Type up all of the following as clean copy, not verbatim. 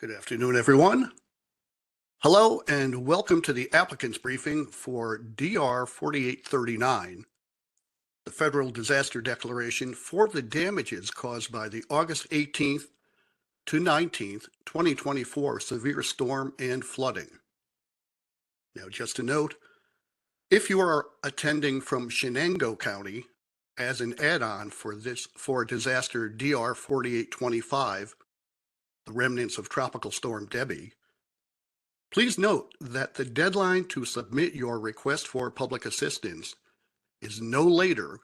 Good afternoon, everyone. Hello, and welcome to the applicants briefing for DR-4839, the federal disaster declaration for the damages caused by the August 18th to 19th, 2024 severe storm and flooding. Now, just a note, if you are attending from Shenango County as an add-on for disaster DR-4825, the remnants of Tropical Storm Debbie, please note that the deadline to submit your request for public assistance is no later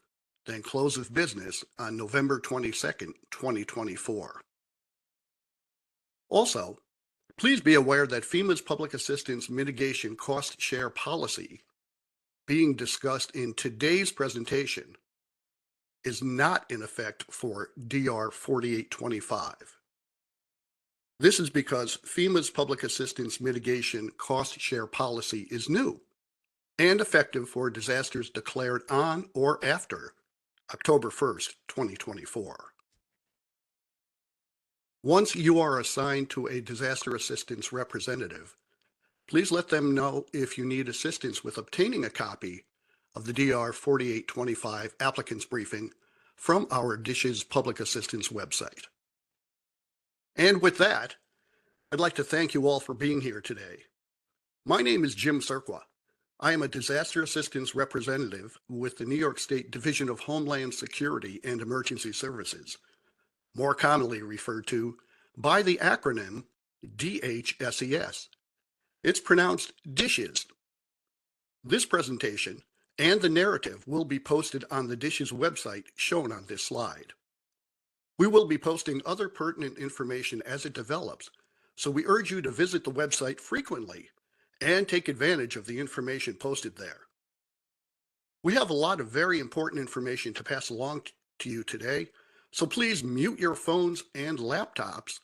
than close of business on November 22nd, 2024. Also, please be aware that FEMA's public assistance mitigation cost share policy being discussed in today's presentation is not in effect for DR-4825. This is because FEMA's public assistance mitigation cost share policy is new and effective for disasters declared on or after October 1st, 2024. Once you are assigned to a disaster assistance representative, please let them know if you need assistance with obtaining a copy of the DR-4825 applicants briefing from our DHSES public assistance website. And with that, I'd like to thank you all for being here today. My name is Jim Serqua. I am a disaster assistance representative with the New York State Division of Homeland Security and Emergency Services, more commonly referred to by the acronym DHSES. It's pronounced DHSES. This presentation and the narrative will be posted on the DHSES website shown on this slide. We will be posting other pertinent information as it develops, so we urge you to visit the website frequently and take advantage of the information posted there. We have a lot of very important information to pass along to you today, so please mute your phones and laptops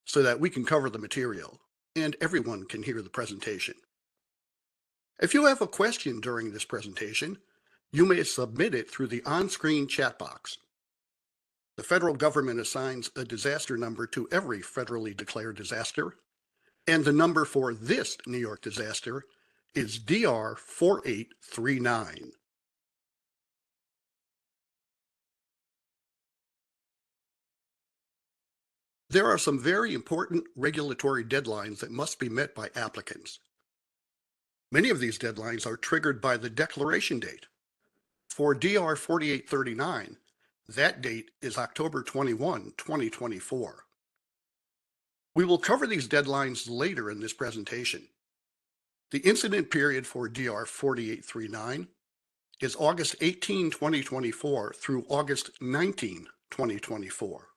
so that we can cover the material and everyone can hear the presentation. If you have a question during this presentation, you may submit it through the on-screen chat box. The federal government assigns a disaster number to every federally declared disaster, and the number for this New York disaster is DR-4839. There are some very important regulatory deadlines that must be met by applicants. Many of these deadlines are triggered by the declaration date. For DR-4839, that date is October 21, 2024. We will cover these deadlines later in this presentation. The incident period for DR-4839 is August 18, 2024 through August 19, 2024.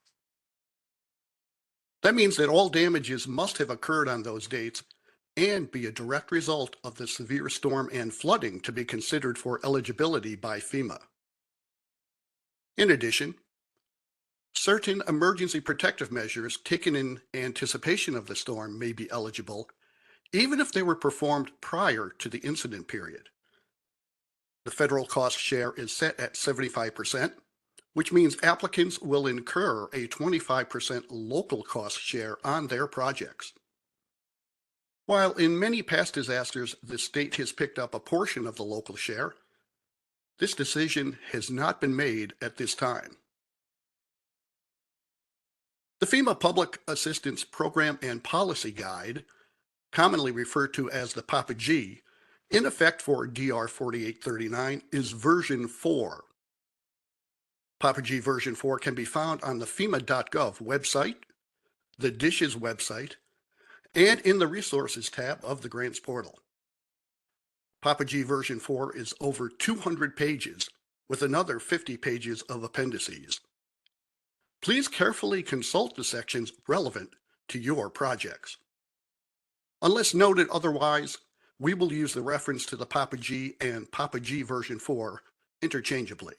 That means that all damages must have occurred on those dates and be a direct result of the severe storm and flooding to be considered for eligibility by FEMA. In addition, certain emergency protective measures taken in anticipation of the storm may be eligible, even if they were performed prior to the incident period. The federal cost share is set at 75%, which means applicants will incur a 25% local cost share on their projects. While in many past disasters, the state has picked up a portion of the local share, this decision has not been made at this time. The FEMA Public Assistance Program and Policy Guide, commonly referred to as the Papa G, in effect for DR-4839 is version 4. Papa G version 4 can be found on the FEMA.gov website, the DHSES website, and in the Resources tab of the Grants portal. Papa G version 4 is over 200 pages with another 50 pages of appendices. Please carefully consult the sections relevant to your projects. Unless noted otherwise, we will use the reference to the Papa G and Papa G version 4 interchangeably.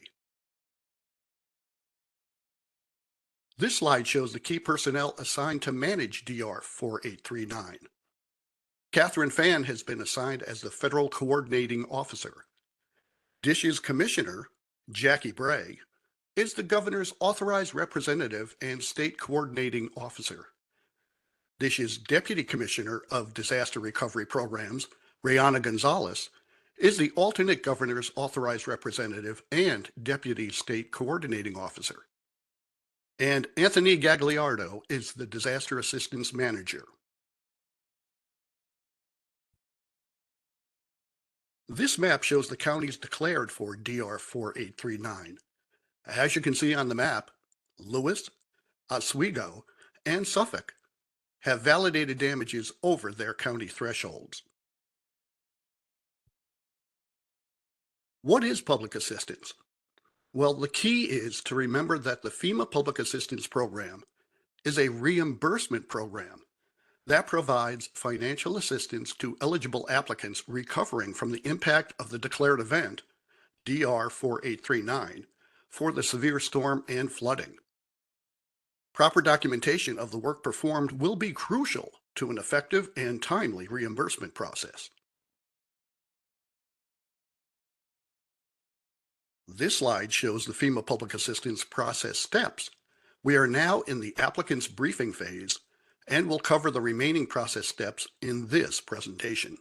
This slide shows the key personnel assigned to manage DR-4839. Catherine Fan has been assigned as the Federal Coordinating Officer. DHSES Commissioner, Jackie Bray, is the Governor's Authorized Representative and State Coordinating Officer. DISH's Deputy Commissioner of Disaster Recovery Programs, Rayana Gonzalez, is the alternate governor's authorized representative and Deputy State Coordinating Officer. And Anthony Gagliardo is the Disaster Assistance Manager. This map shows the counties declared for DR-4839. As you can see on the map, Lewis, Oswego, and Suffolk have validated damages over their county thresholds. What is public assistance? Well, the key is to remember that the FEMA Public Assistance Program is a reimbursement program that provides financial assistance to eligible applicants recovering from the impact of the declared event, DR-4839, for the severe storm and flooding. Proper documentation of the work performed will be crucial to an effective and timely reimbursement process. This slide shows the FEMA Public Assistance process steps. We are now in the applicant's briefing phase and will cover the remaining process steps in this presentation.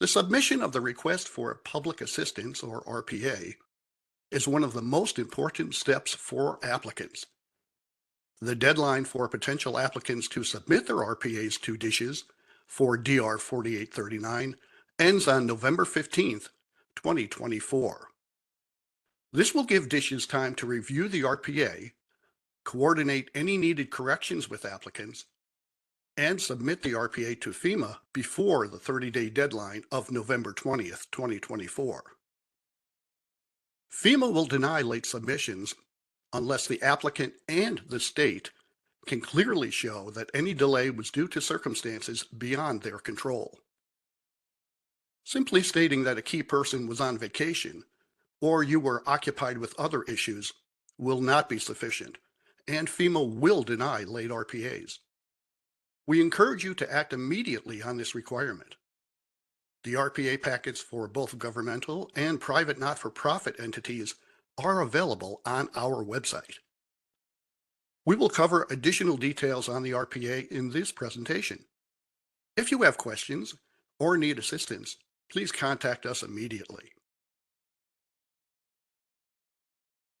The submission of the request for public assistance, or RPA, is one of the most important steps for applicants. The deadline for potential applicants to submit their RPAs to DHSES for DR-4839 ends on November 15th, 2024. This will give DHSES time to review the RPA, coordinate any needed corrections with applicants, and submit the RPA to FEMA before the 30-day deadline of November 20th, 2024. FEMA will deny late submissions unless the applicant and the state can clearly show that any delay was due to circumstances beyond their control. Simply stating that a key person was on vacation or you were occupied with other issues will not be sufficient, and FEMA will deny late RPAs. We encourage you to act immediately on this requirement. The RPA packets for both governmental and private not-for-profit entities are available on our website. We will cover additional details on the RPA in this presentation. If you have questions or need assistance, please contact us immediately.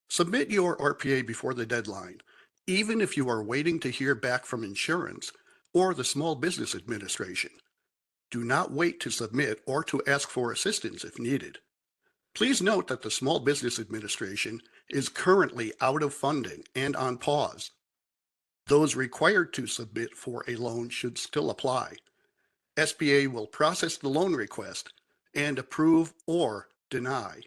Submit your RPA before the deadline, even if you are waiting to hear back from insurance or the Small Business Administration. Do not wait to submit or to ask for assistance if needed. Please note that the Small Business Administration is currently out of funding and on pause. Those required to submit for a loan should still apply. SBA will process the loan request and approve or deny.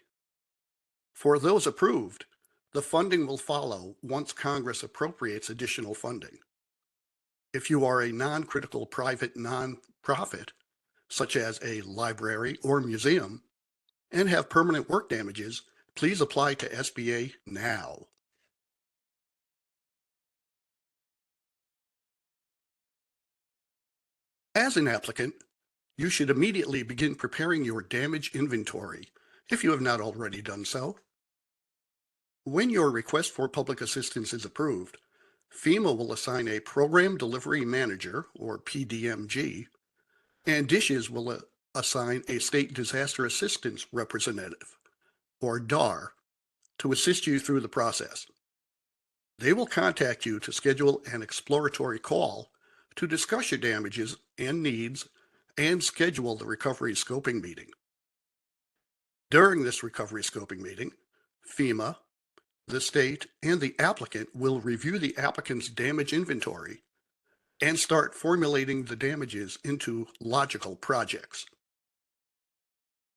For those approved, the funding will follow once Congress appropriates additional funding. If you are a non-critical private nonprofit, such as a library or museum, and have permanent work damages, please apply to SBA now. As an applicant, you should immediately begin preparing your damage inventory if you have not already done so. When your request for public assistance is approved, FEMA will assign a Program Delivery Manager, or PDMG, and DHSES will assign a State Disaster Assistance Representative, or DAR, to assist you through the process. They will contact you to schedule an exploratory call to discuss your damages and needs and schedule the recovery scoping meeting. During this recovery scoping meeting, FEMA, the state, and the applicant will review the applicant's damage inventory and start formulating the damages into logical projects.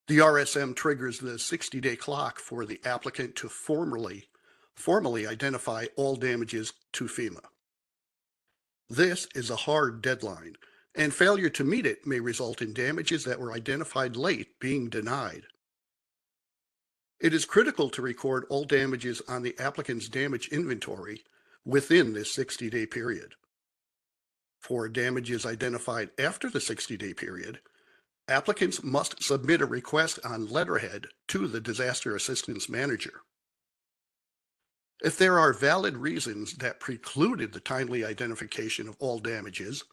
The RSM triggers the 60-day clock for the applicant to formally identify all damages to FEMA. This is a hard deadline, and failure to meet it may result in damages that were identified late being denied. It is critical to record all damages on the applicant's damage inventory within this 60-day period. For damages identified after the 60-day period, applicants must submit a request on letterhead to the Disaster Assistance Manager. If there are valid reasons that precluded the timely identification of all damages,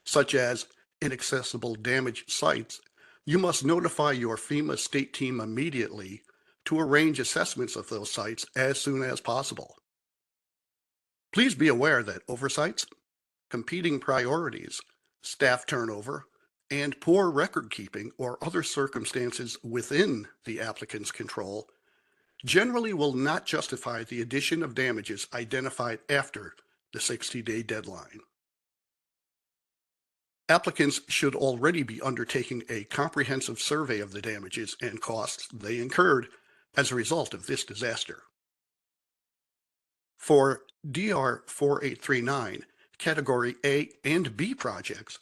such as inaccessible damaged sites, you must notify your FEMA state team immediately to arrange assessments of those sites as soon as possible. Please be aware that oversights, competing priorities, staff turnover, and poor record keeping or other circumstances within the applicant's control generally will not justify the addition of damages identified after the 60-day deadline. Applicants should already be undertaking a comprehensive survey of the damages and costs they incurred as a result of this disaster. For DR-4839, Category A and B projects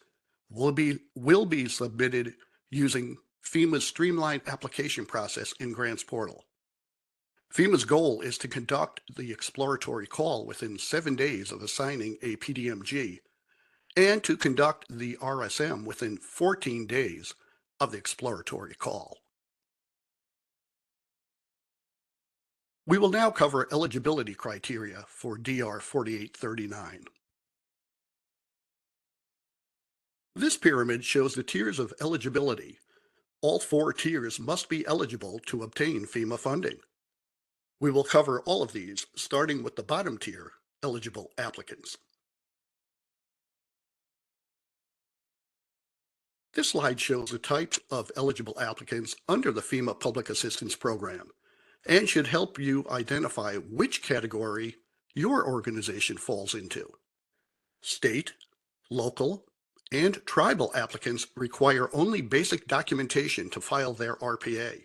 will be submitted using FEMA's streamlined application process in Grants Portal. FEMA's goal is to conduct the exploratory call within 7 days of assigning a PDMG and to conduct the RSM within 14 days of the exploratory call. We will now cover eligibility criteria for DR-4839. This pyramid shows the tiers of eligibility. All 4 tiers must be eligible to obtain FEMA funding. We will cover all of these, starting with the bottom tier, eligible applicants. This slide shows the types of eligible applicants under the FEMA Public Assistance Program and should help you identify which category your organization falls into. State, local, and tribal applicants require only basic documentation to file their RPA.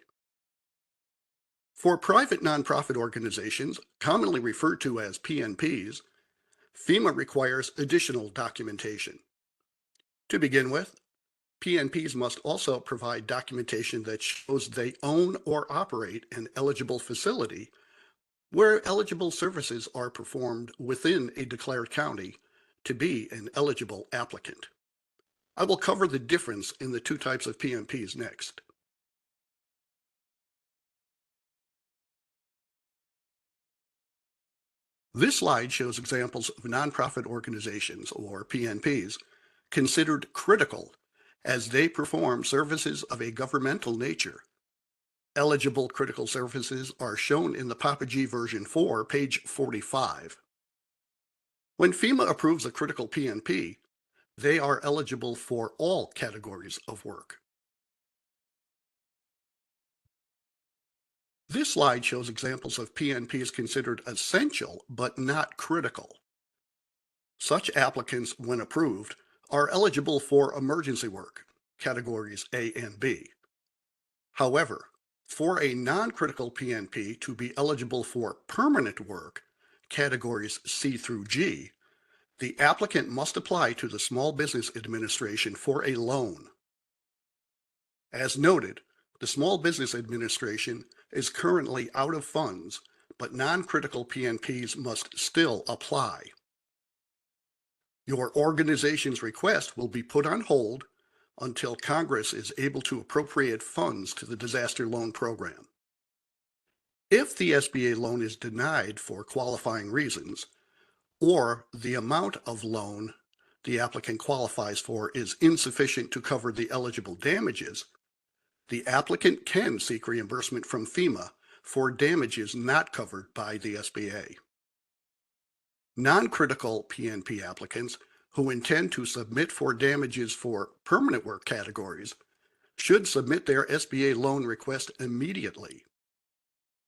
For private nonprofit organizations, commonly referred to as PNPs, FEMA requires additional documentation. To begin with, PNPs must also provide documentation that shows they own or operate an eligible facility where eligible services are performed within a declared county to be an eligible applicant. I will cover the difference in the 2 types of PNPs next. This slide shows examples of nonprofit organizations, or PNPs, considered critical as they perform services of a governmental nature. Eligible critical services are shown in the PAPA-G version 4, page 45. When FEMA approves a critical PNP, they are eligible for all categories of work. This slide shows examples of PNPs considered essential but not critical. Such applicants, when approved, are eligible for emergency work, categories A and B. However, for a non-critical PNP to be eligible for permanent work, categories C through G, the applicant must apply to the Small Business Administration for a loan. As noted, the Small Business Administration is currently out of funds, but non-critical PNPs must still apply. Your organization's request will be put on hold until Congress is able to appropriate funds to the Disaster Loan Program. If the SBA loan is denied for qualifying reasons, or the amount of loan the applicant qualifies for is insufficient to cover the eligible damages, the applicant can seek reimbursement from FEMA for damages not covered by the SBA. Non-critical PNP applicants who intend to submit for damages for permanent work categories should submit their SBA loan request immediately.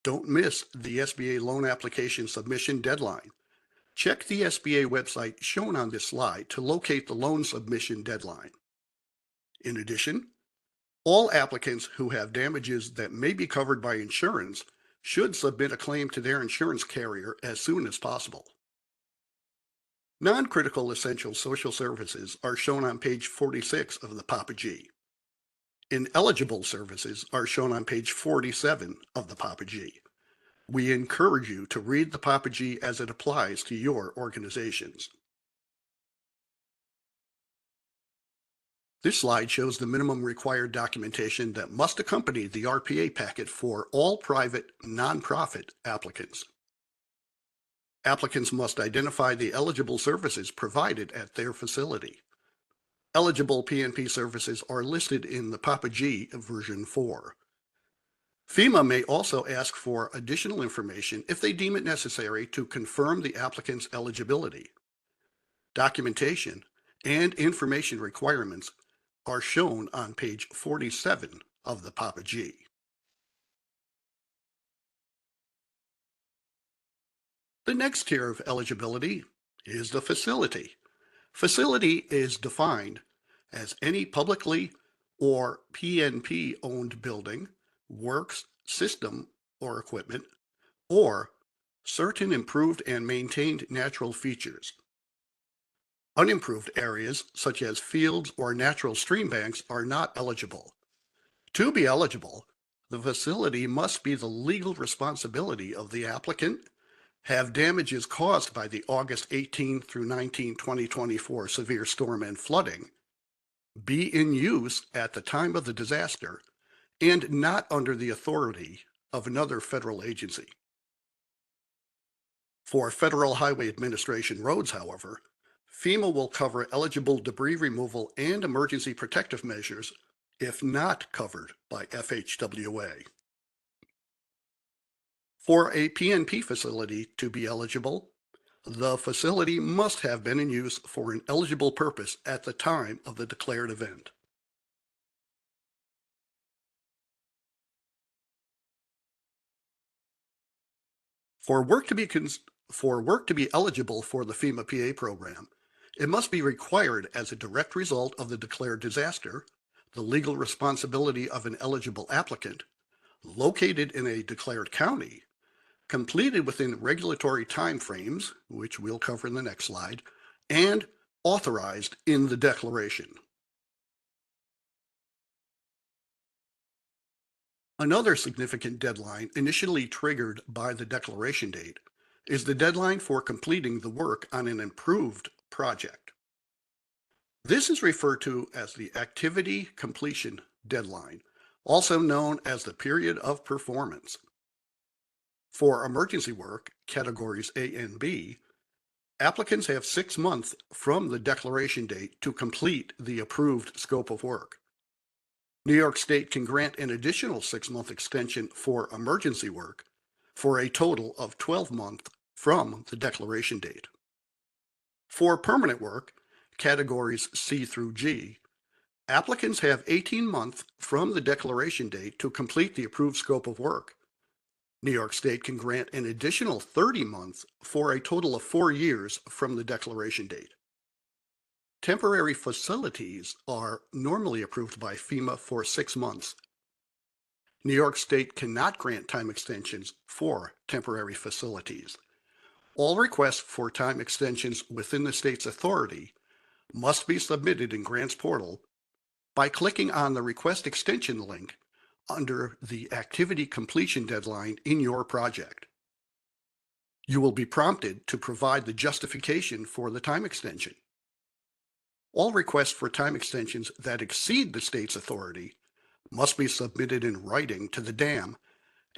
Don't miss the SBA loan application submission deadline. Check the SBA website shown on this slide to locate the loan submission deadline. In addition, all applicants who have damages that may be covered by insurance should submit a claim to their insurance carrier as soon as possible. Non-critical essential social services are shown on page 46 of the PAPA-G. Ineligible services are shown on page 47 of the PAPA-G. We encourage you to read the PAPA-G as it applies to your organizations. This slide shows the minimum required documentation that must accompany the RPA packet for all private, nonprofit applicants. Applicants must identify the eligible services provided at their facility. Eligible PNP services are listed in the Papa G version 4. FEMA may also ask for additional information if they deem it necessary to confirm the applicant's eligibility. Documentation and information requirements are shown on page 47 of the Papa G. The next tier of eligibility is the facility. Facility is defined as any publicly or PNP-owned building, works, system, or equipment, or certain improved and maintained natural features. Unimproved areas, such as fields or natural stream banks, are not eligible. To be eligible, the facility must be the legal responsibility of the applicant, have damages caused by the August 18 through 19, 2024 severe storm and flooding, be in use at the time of the disaster, and not under the authority of another federal agency. For Federal Highway Administration roads, however, FEMA will cover eligible debris removal and emergency protective measures if not covered by FHWA. For a PNP facility to be eligible, the facility must have been in use for an eligible purpose at the time of the declared event. For work to be eligible for the FEMA PA program, it must be required as a direct result of the declared disaster, the legal responsibility of an eligible applicant, located in a declared county, completed within regulatory timeframes, which we'll cover in the next slide, and authorized in the declaration. Another significant deadline initially triggered by the declaration date is the deadline for completing the work on an improved project. This is referred to as the activity completion deadline, also known as the period of performance. For emergency work, categories A and B, applicants have 6 months from the declaration date to complete the approved scope of work. New York State can grant an additional 6-month extension for emergency work for a total of 12 months from the declaration date. For permanent work, categories C through G, applicants have 18 months from the declaration date to complete the approved scope of work. New York State can grant an additional 30 months for a total of 4 years from the declaration date. Temporary facilities are normally approved by FEMA for 6 months. New York State cannot grant time extensions for temporary facilities. All requests for time extensions within the state's authority must be submitted in Grants Portal by clicking on the Request Extension link under the activity completion deadline in your project. You will be prompted to provide the justification for the time extension. All requests for time extensions that exceed the state's authority must be submitted in writing to the dam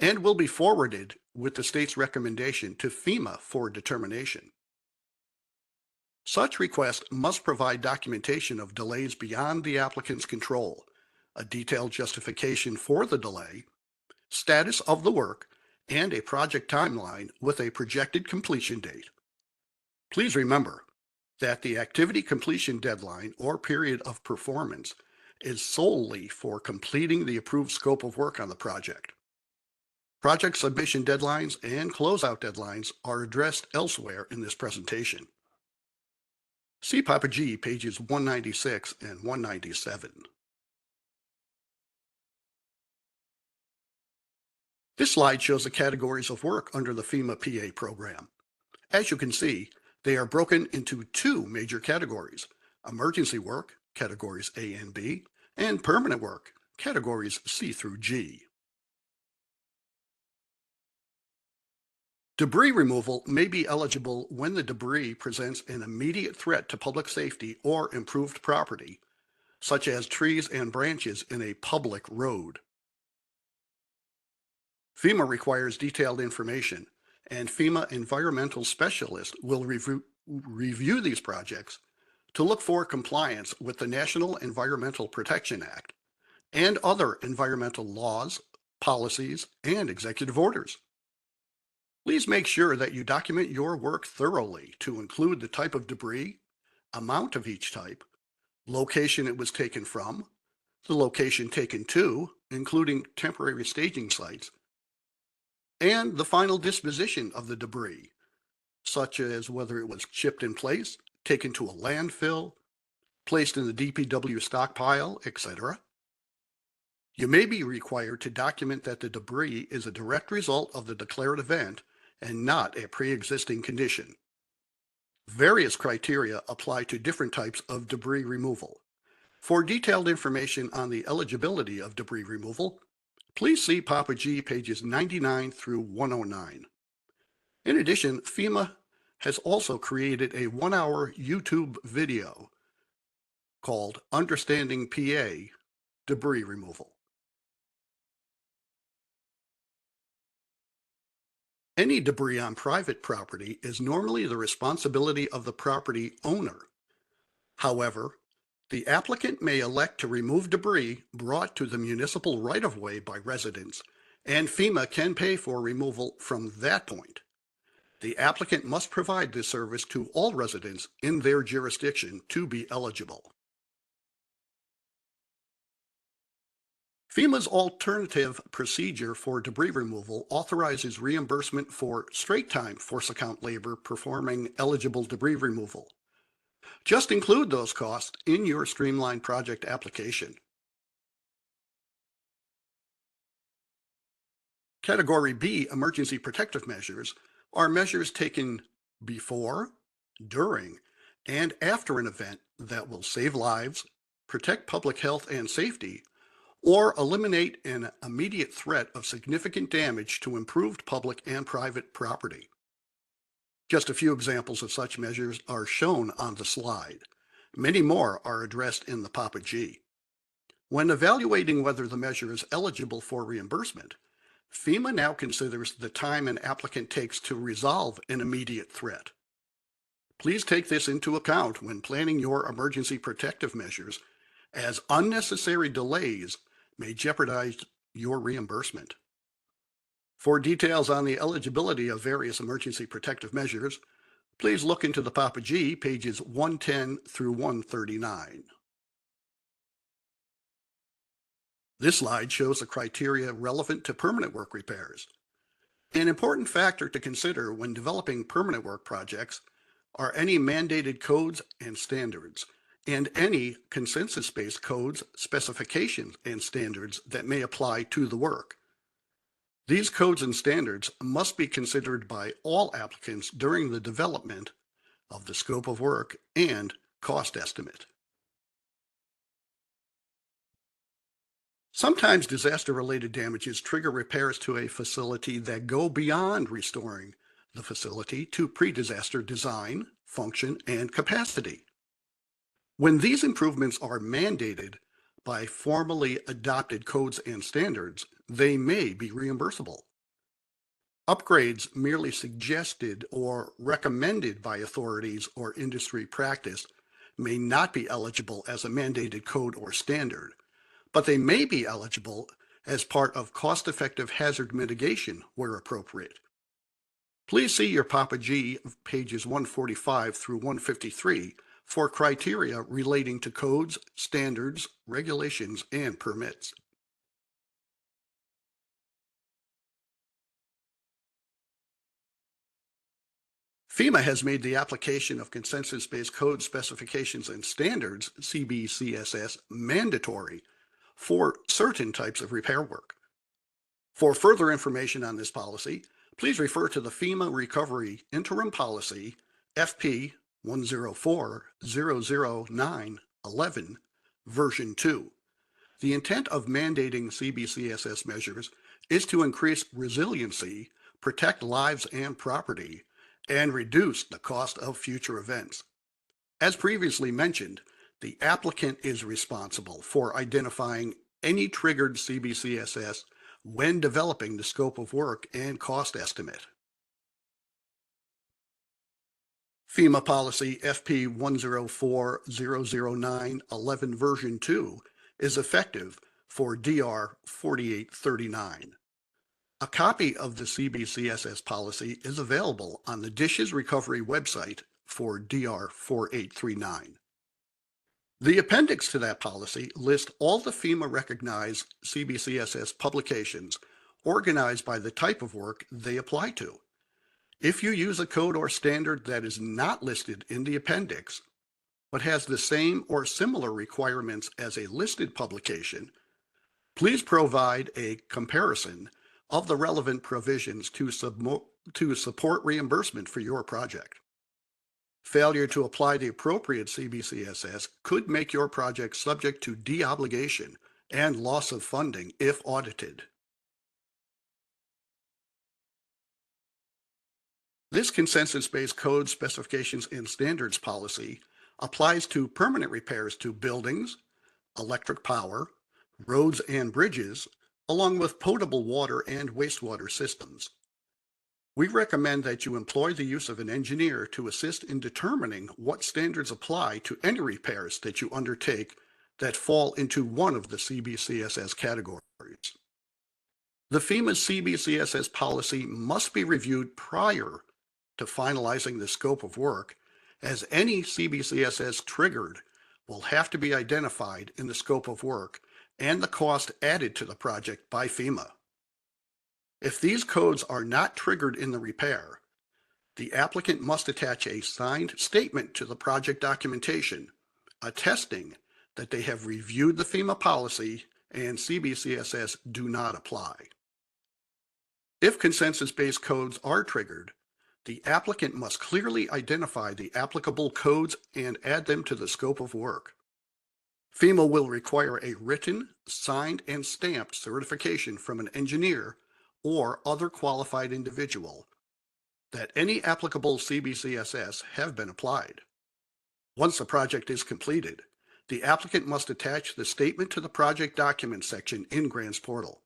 and will be forwarded with the state's recommendation to FEMA for determination. Such requests must provide documentation of delays beyond the applicant's control, a detailed justification for the delay, status of the work, and a project timeline with a projected completion date. Please remember that the activity completion deadline or period of performance is solely for completing the approved scope of work on the project. Project submission deadlines and closeout deadlines are addressed elsewhere in this presentation. See Papa G pages 196 and 197. This slide shows the categories of work under the FEMA PA program. As you can see, they are broken into 2 major categories: emergency work, categories A and B, and permanent work, categories C through G. Debris removal may be eligible when the debris presents an immediate threat to public safety or improved property, such as trees and branches in a public road. FEMA requires detailed information and FEMA environmental specialists will review these projects to look for compliance with the National Environmental Protection Act and other environmental laws, policies, and executive orders. Please make sure that you document your work thoroughly to include the type of debris, amount of each type, location it was taken from, the location taken to, including temporary staging sites, and the final disposition of the debris, such as whether it was shipped in place, taken to a landfill, placed in the DPW stockpile, etc. You may be required to document that the debris is a direct result of the declared event and not a pre-existing condition. Various criteria apply to different types of debris removal. For detailed information on the eligibility of debris removal, please see Papa G pages 99 through 109. In addition, FEMA has also created a 1-hour YouTube video called Understanding PA Debris Removal. Any debris on private property is normally the responsibility of the property owner. However, the applicant may elect to remove debris brought to the municipal right-of-way by residents, and FEMA can pay for removal from that point. The applicant must provide this service to all residents in their jurisdiction to be eligible. FEMA's alternative procedure for debris removal authorizes reimbursement for straight-time force account labor performing eligible debris removal. Just include those costs in your streamlined project application. Category B emergency protective measures are measures taken before, during, and after an event that will save lives, protect public health and safety, or eliminate an immediate threat of significant damage to improved public and private property. Just a few examples of such measures are shown on the slide. Many more are addressed in the Papa G. When evaluating whether the measure is eligible for reimbursement, FEMA now considers the time an applicant takes to resolve an immediate threat. Please take this into account when planning your emergency protective measures, as unnecessary delays may jeopardize your reimbursement. For details on the eligibility of various emergency protective measures, please look into the Papa G pages 110 through 139. This slide shows the criteria relevant to permanent work repairs. An important factor to consider when developing permanent work projects are any mandated codes and standards, and any consensus-based codes, specifications, and standards that may apply to the work. These codes and standards must be considered by all applicants during the development of the scope of work and cost estimate. Sometimes disaster-related damages trigger repairs to a facility that go beyond restoring the facility to pre-disaster design, function, and capacity. When these improvements are mandated by formally adopted codes and standards, they may be reimbursable. Upgrades merely suggested or recommended by authorities or industry practice may not be eligible as a mandated code or standard, but they may be eligible as part of cost-effective hazard mitigation where appropriate. Please see your Papa G pages 145 through 153 for criteria relating to codes, standards, regulations, and permits. FEMA has made the application of consensus-based code specifications and standards, CBCSS, mandatory for certain types of repair work. For further information on this policy, please refer to the FEMA Recovery Interim Policy, FP 104-009-11, version 2. The intent of mandating CBCSS measures is to increase resiliency, protect lives and property, and reduce the cost of future events. As previously mentioned, the applicant is responsible for identifying any triggered CBCSS when developing the scope of work and cost estimate. FEMA Policy FP 104009 11 version 2 is effective for DR 4839. A copy of the CBCSS policy is available on the DHSES Recovery website for DR 4839. The appendix to that policy lists all the FEMA-recognized CBCSS publications organized by the type of work they apply to. If you use a code or standard that is not listed in the appendix, but has the same or similar requirements as a listed publication, please provide a comparison of the relevant provisions to support reimbursement for your project. Failure to apply the appropriate CBCSS could make your project subject to deobligation and loss of funding if audited. This consensus-based code specifications and standards policy applies to permanent repairs to buildings, electric power, roads and bridges, along with potable water and wastewater systems. We recommend that you employ the use of an engineer to assist in determining what standards apply to any repairs that you undertake that fall into one of the CBCSS categories. The FEMA CBCSS policy must be reviewed prior to finalizing the scope of work, as any CBCSS triggered will have to be identified in the scope of work and the cost added to the project by FEMA. If these codes are not triggered in the repair, the applicant must attach a signed statement to the project documentation attesting that they have reviewed the FEMA policy and CBCSS do not apply. If consensus-based codes are triggered, the applicant must clearly identify the applicable codes and add them to the scope of work. FEMA will require a written, signed, and stamped certification from an engineer or other qualified individual that any applicable CBCSS have been applied. Once the project is completed, the applicant must attach the statement to the project documents section in Grants Portal.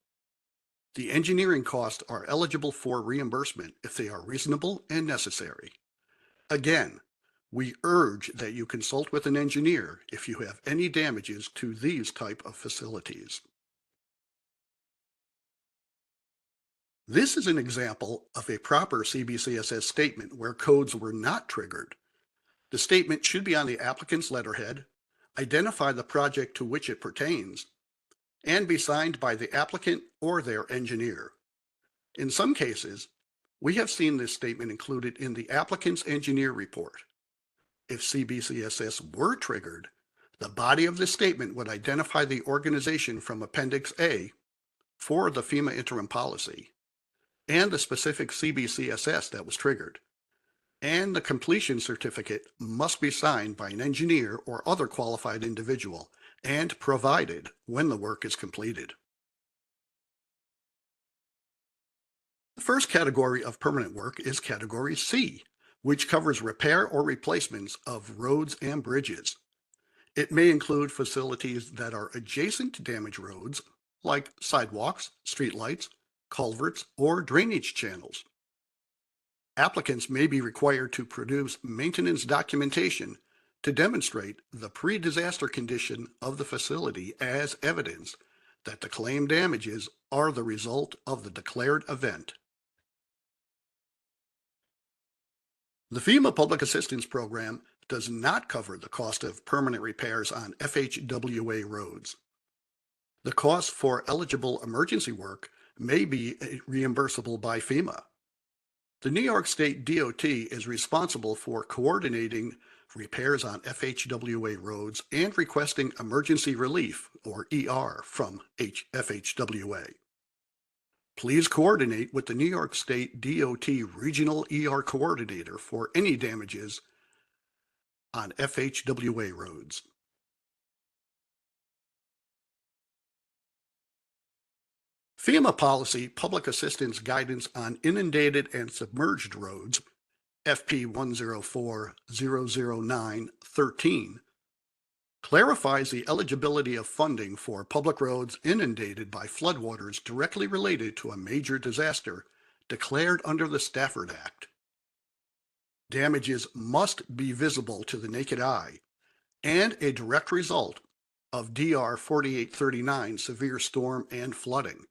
The engineering costs are eligible for reimbursement if they are reasonable and necessary. Again, we urge that you consult with an engineer if you have any damages to these type of facilities. This is an example of a proper CBCSS statement where codes were not triggered. The statement should be on the applicant's letterhead, identify the project to which it pertains, and be signed by the applicant or their engineer. In some cases, we have seen this statement included in the applicant's engineer report. If CBCSS were triggered, the body of the statement would identify the organization from Appendix A for the FEMA interim policy, and the specific CBCSS that was triggered, and the completion certificate must be signed by an engineer or other qualified individual and provided when the work is completed. The first category of permanent work is Category C, which covers repair or replacements of roads and bridges. It may include facilities that are adjacent to damaged roads, like sidewalks, streetlights, culverts, or drainage channels. Applicants may be required to produce maintenance documentation to demonstrate the pre-disaster condition of the facility as evidence that the claimed damages are the result of the declared event. The FEMA Public Assistance Program does not cover the cost of permanent repairs on FHWA roads. The cost for eligible emergency work may be reimbursable by FEMA. The New York State DOT is responsible for coordinating repairs on FHWA roads and requesting emergency relief, or ER, from FHWA. Please coordinate with the New York State DOT Regional ER Coordinator for any damages on FHWA roads. FEMA Policy Public Assistance Guidance on Inundated and Submerged Roads, FP 104009-13, clarifies the eligibility of funding for public roads inundated by floodwaters directly related to a major disaster declared under the Stafford Act. Damages must be visible to the naked eye and a direct result of DR-4839 severe storm and flooding.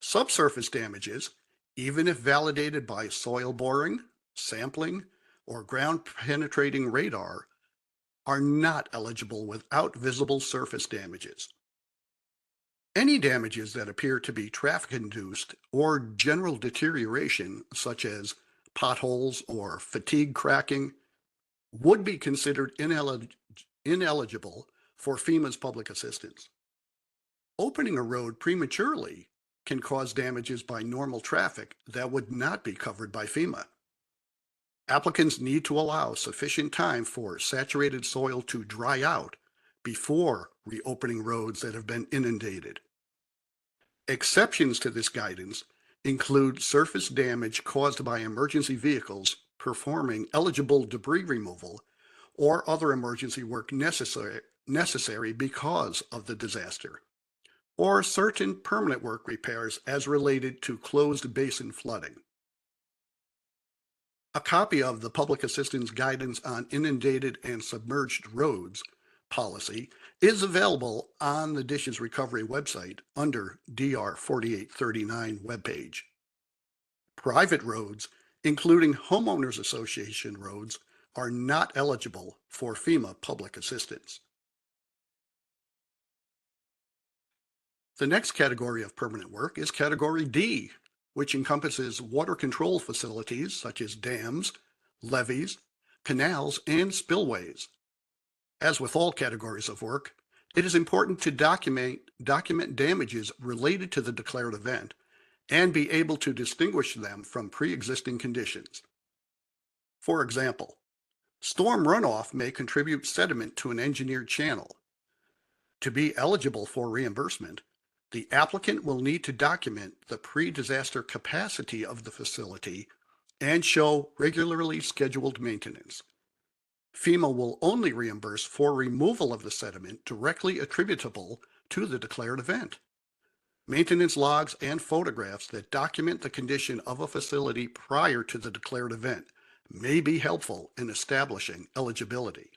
Subsurface damages, even if validated by soil boring, sampling, or ground-penetrating radar, are not eligible without visible surface damages. Any damages that appear to be traffic-induced or general deterioration, such as potholes or fatigue cracking, would be considered ineligible for FEMA's public assistance. Opening a road prematurely can cause damages by normal traffic that would not be covered by FEMA. Applicants need to allow sufficient time for saturated soil to dry out before reopening roads that have been inundated. Exceptions to this guidance include surface damage caused by emergency vehicles performing eligible debris removal or other emergency work necessary because of the disaster, or certain permanent work repairs as related to closed basin flooding. A copy of the Public Assistance Guidance on Inundated and Submerged Roads policy is available on the DHSES Recovery website under DR-4839 webpage. Private roads, including homeowners association roads, are not eligible for FEMA public assistance. The next category of permanent work is Category D, which encompasses water control facilities such as dams, levees, canals, and spillways. As with all categories of work, it is important to document damages related to the declared event and be able to distinguish them from pre-existing conditions. For example, storm runoff may contribute sediment to an engineered channel. To be eligible for reimbursement, the applicant will need to document the pre-disaster capacity of the facility and show regularly scheduled maintenance. FEMA will only reimburse for removal of the sediment directly attributable to the declared event. Maintenance logs and photographs that document the condition of a facility prior to the declared event may be helpful in establishing eligibility.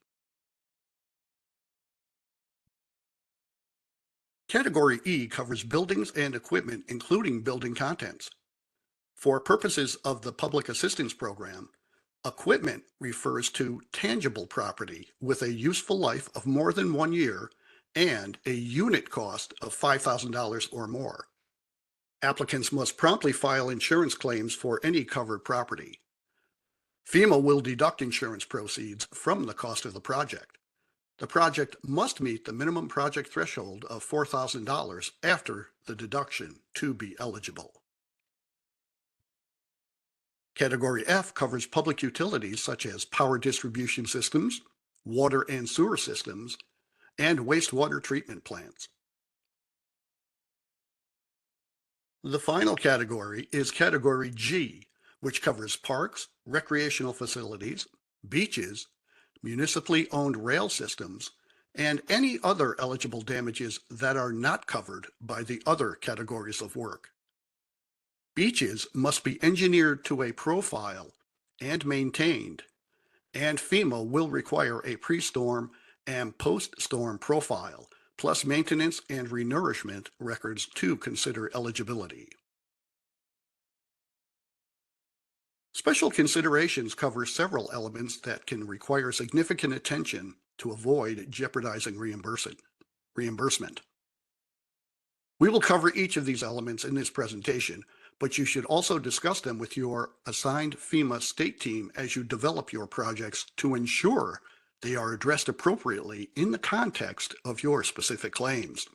Category E covers buildings and equipment, including building contents. For purposes of the Public Assistance Program, equipment refers to tangible property with a useful life of more than 1 year and a unit cost of $5,000 or more. Applicants must promptly file insurance claims for any covered property. FEMA will deduct insurance proceeds from the cost of the project. The project must meet the minimum project threshold of $4,000 after the deduction to be eligible. Category F covers public utilities such as power distribution systems, water and sewer systems, and wastewater treatment plants. The final category is Category G, which covers parks, recreational facilities, beaches, municipally owned rail systems, and any other eligible damages that are not covered by the other categories of work. Beaches must be engineered to a profile and maintained, and FEMA will require a pre-storm and post-storm profile, plus maintenance and renourishment records to consider eligibility. Special considerations cover several elements that can require significant attention to avoid jeopardizing reimbursement. We will cover each of these elements in this presentation, but you should also discuss them with your assigned FEMA state team as you develop your projects to ensure they are addressed appropriately in the context of your specific claims.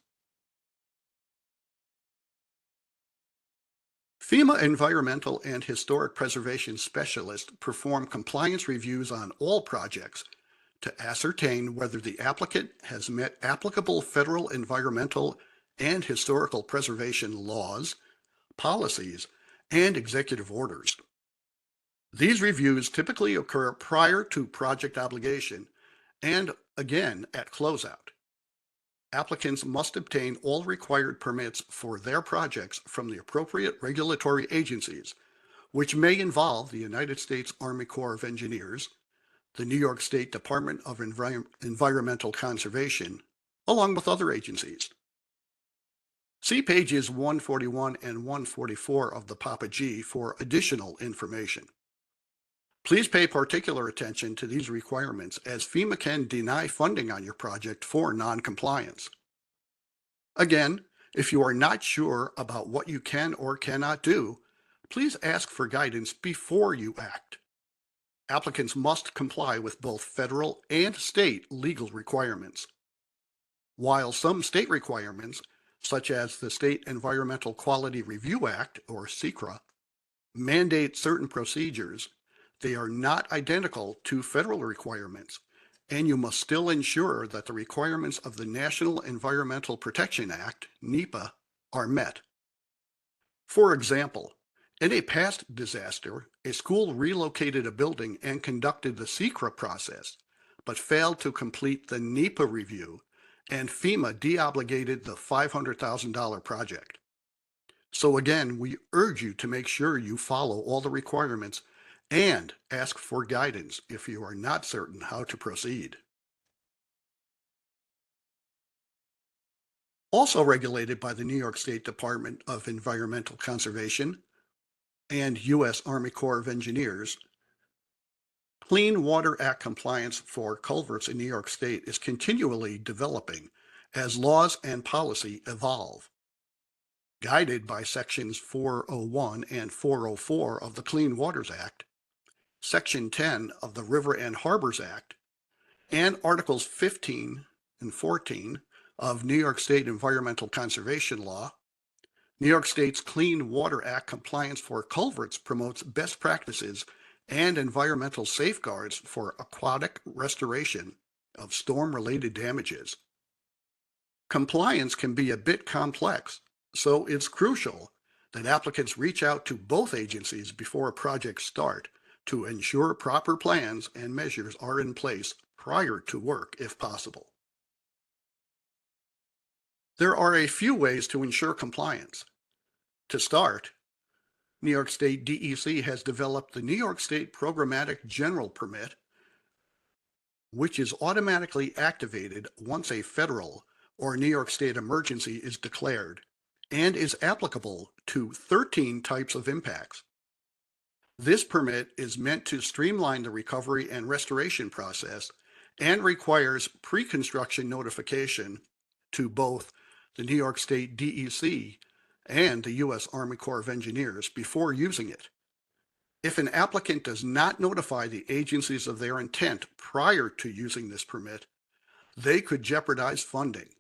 FEMA environmental and historic preservation specialists perform compliance reviews on all projects to ascertain whether the applicant has met applicable federal environmental and historical preservation laws, policies, and executive orders. These reviews typically occur prior to project obligation and again at closeout. Applicants must obtain all required permits for their projects from the appropriate regulatory agencies, which may involve the United States Army Corps of Engineers, the New York State Department of Environmental Conservation, along with other agencies. See pages 141 and 144 of the Papa G for additional information. Please pay particular attention to these requirements as FEMA can deny funding on your project for noncompliance. Again, if you are not sure about what you can or cannot do, please ask for guidance before you act. Applicants must comply with both federal and state legal requirements. While some state requirements, such as the State Environmental Quality Review Act, or SEQRA, mandate certain procedures, they are not identical to federal requirements, and you must still ensure that the requirements of the National Environmental Protection Act, NEPA, are met. For example, in a past disaster, a school relocated a building and conducted the SEQRA process, but failed to complete the NEPA review, and FEMA deobligated the $500,000 project. So again, we urge you to make sure you follow all the requirements and ask for guidance if you are not certain how to proceed. Also regulated by the New York State Department of Environmental Conservation and U.S. Army Corps of Engineers, Clean Water Act compliance for culverts in New York State is continually developing as laws and policy evolve. Guided by Sections 401 and 404 of the Clean Waters Act, Section 10 of the River and Harbors Act, and Articles 15 and 14 of New York State Environmental Conservation Law, New York State's Clean Water Act compliance for culverts promotes best practices and environmental safeguards for aquatic restoration of storm-related damages. Compliance can be a bit complex, so it's crucial that applicants reach out to both agencies before a project starts to ensure proper plans and measures are in place prior to work if possible. There are a few ways to ensure compliance. To start, New York State DEC has developed the New York State Programmatic General Permit, which is automatically activated once a federal or New York State emergency is declared and is applicable to 13 types of impacts. This permit is meant to streamline the recovery and restoration process and requires pre-construction notification to both the New York State DEC and the U.S. Army Corps of Engineers before using it. If an applicant does not notify the agencies of their intent prior to using this permit, they could jeopardize funding.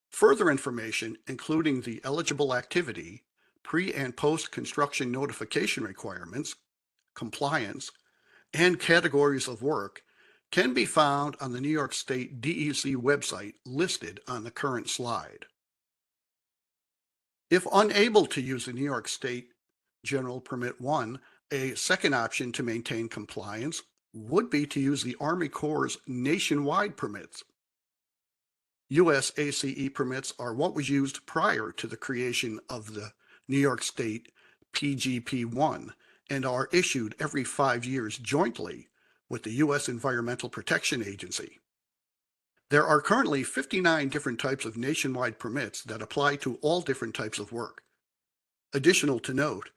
Further information, including the eligible activity, pre- and post-construction notification requirements, compliance, and categories of work, can be found on the New York State DEC website listed on the current slide. If unable to use the New York State General Permit 1, a second option to maintain compliance would be to use the Army Corps' nationwide permits. U.S. ACE permits are what was used prior to the creation of the New York State PGP-1 and are issued every 5 years jointly with the U.S. Environmental Protection Agency. There are currently 59 different types of nationwide permits that apply to all different types of work. Additional to note,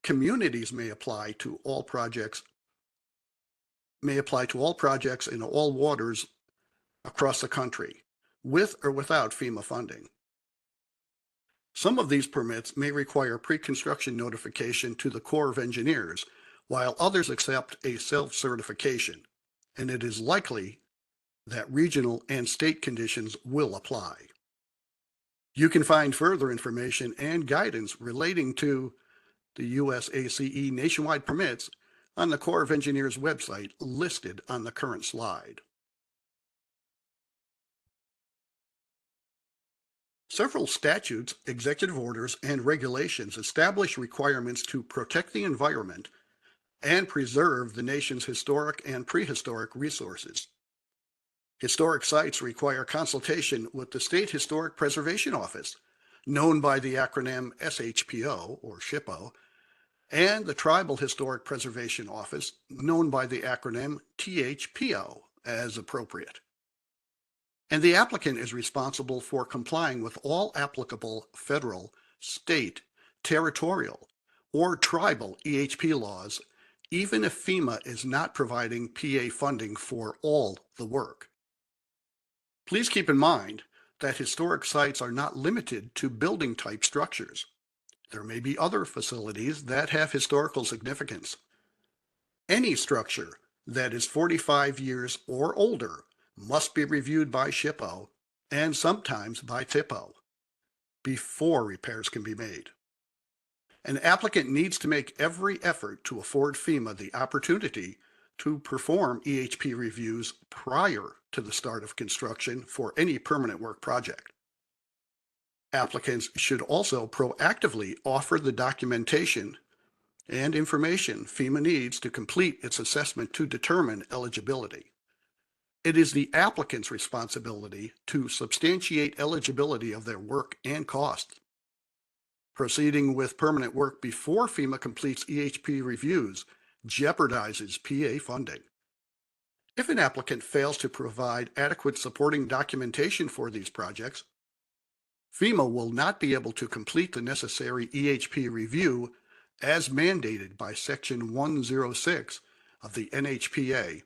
communities may apply to all projects in all waters across the country, with or without FEMA funding. Some of these permits may require pre-construction notification to the Corps of Engineers, while others accept a self-certification, and it is likely that regional and state conditions will apply. You can find further information and guidance relating to the U.S. ACE nationwide permits on the Corps of Engineers website listed on the current slide. Several statutes, executive orders, and regulations establish requirements to protect the environment and preserve the nation's historic and prehistoric resources. Historic sites require consultation with the State Historic Preservation Office, known by the acronym SHPO or SHPO, and the Tribal Historic Preservation Office, known by the acronym THPO, as appropriate. And the applicant is responsible for complying with all applicable federal, state, territorial, or tribal EHP laws, even if FEMA is not providing PA funding for all the work. Please keep in mind that historic sites are not limited to building type structures. There may be other facilities that have historical significance. Any structure that is 45 years or older must be reviewed by SHPO and sometimes by TIPO before repairs can be made. An applicant needs to make every effort to afford FEMA the opportunity to perform EHP reviews prior to the start of construction for any permanent work project. Applicants should also proactively offer the documentation and information FEMA needs to complete its assessment to determine eligibility. It is the applicant's responsibility to substantiate eligibility of their work and costs. Proceeding with permanent work before FEMA completes EHP reviews jeopardizes PA funding. If an applicant fails to provide adequate supporting documentation for these projects, FEMA will not be able to complete the necessary EHP review as mandated by Section 106 of the NHPA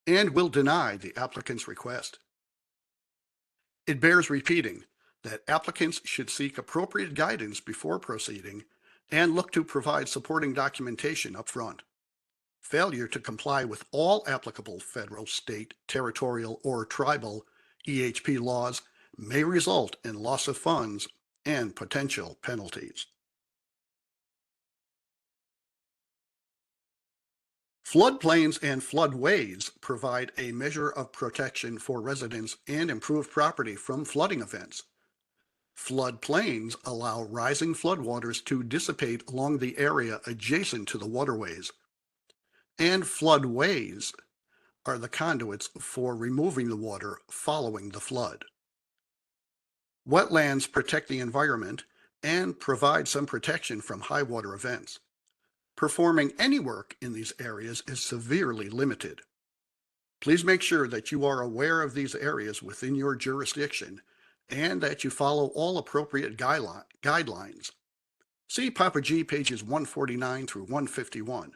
and will deny the applicant's request. It bears repeating that applicants should seek appropriate guidance before proceeding and look to provide supporting documentation up front. Failure to comply with all applicable federal, state, territorial, or tribal EHP laws may result in loss of funds and potential penalties. Floodplains and floodways provide a measure of protection for residents and improve property from flooding events. Floodplains allow rising floodwaters to dissipate along the area adjacent to the waterways, and floodways are the conduits for removing the water following the flood. Wetlands protect the environment and provide some protection from high water events. Performing any work in these areas is severely limited. Please make sure that you are aware of these areas within your jurisdiction and that you follow all appropriate guidelines. See Papa G pages 149 through 151.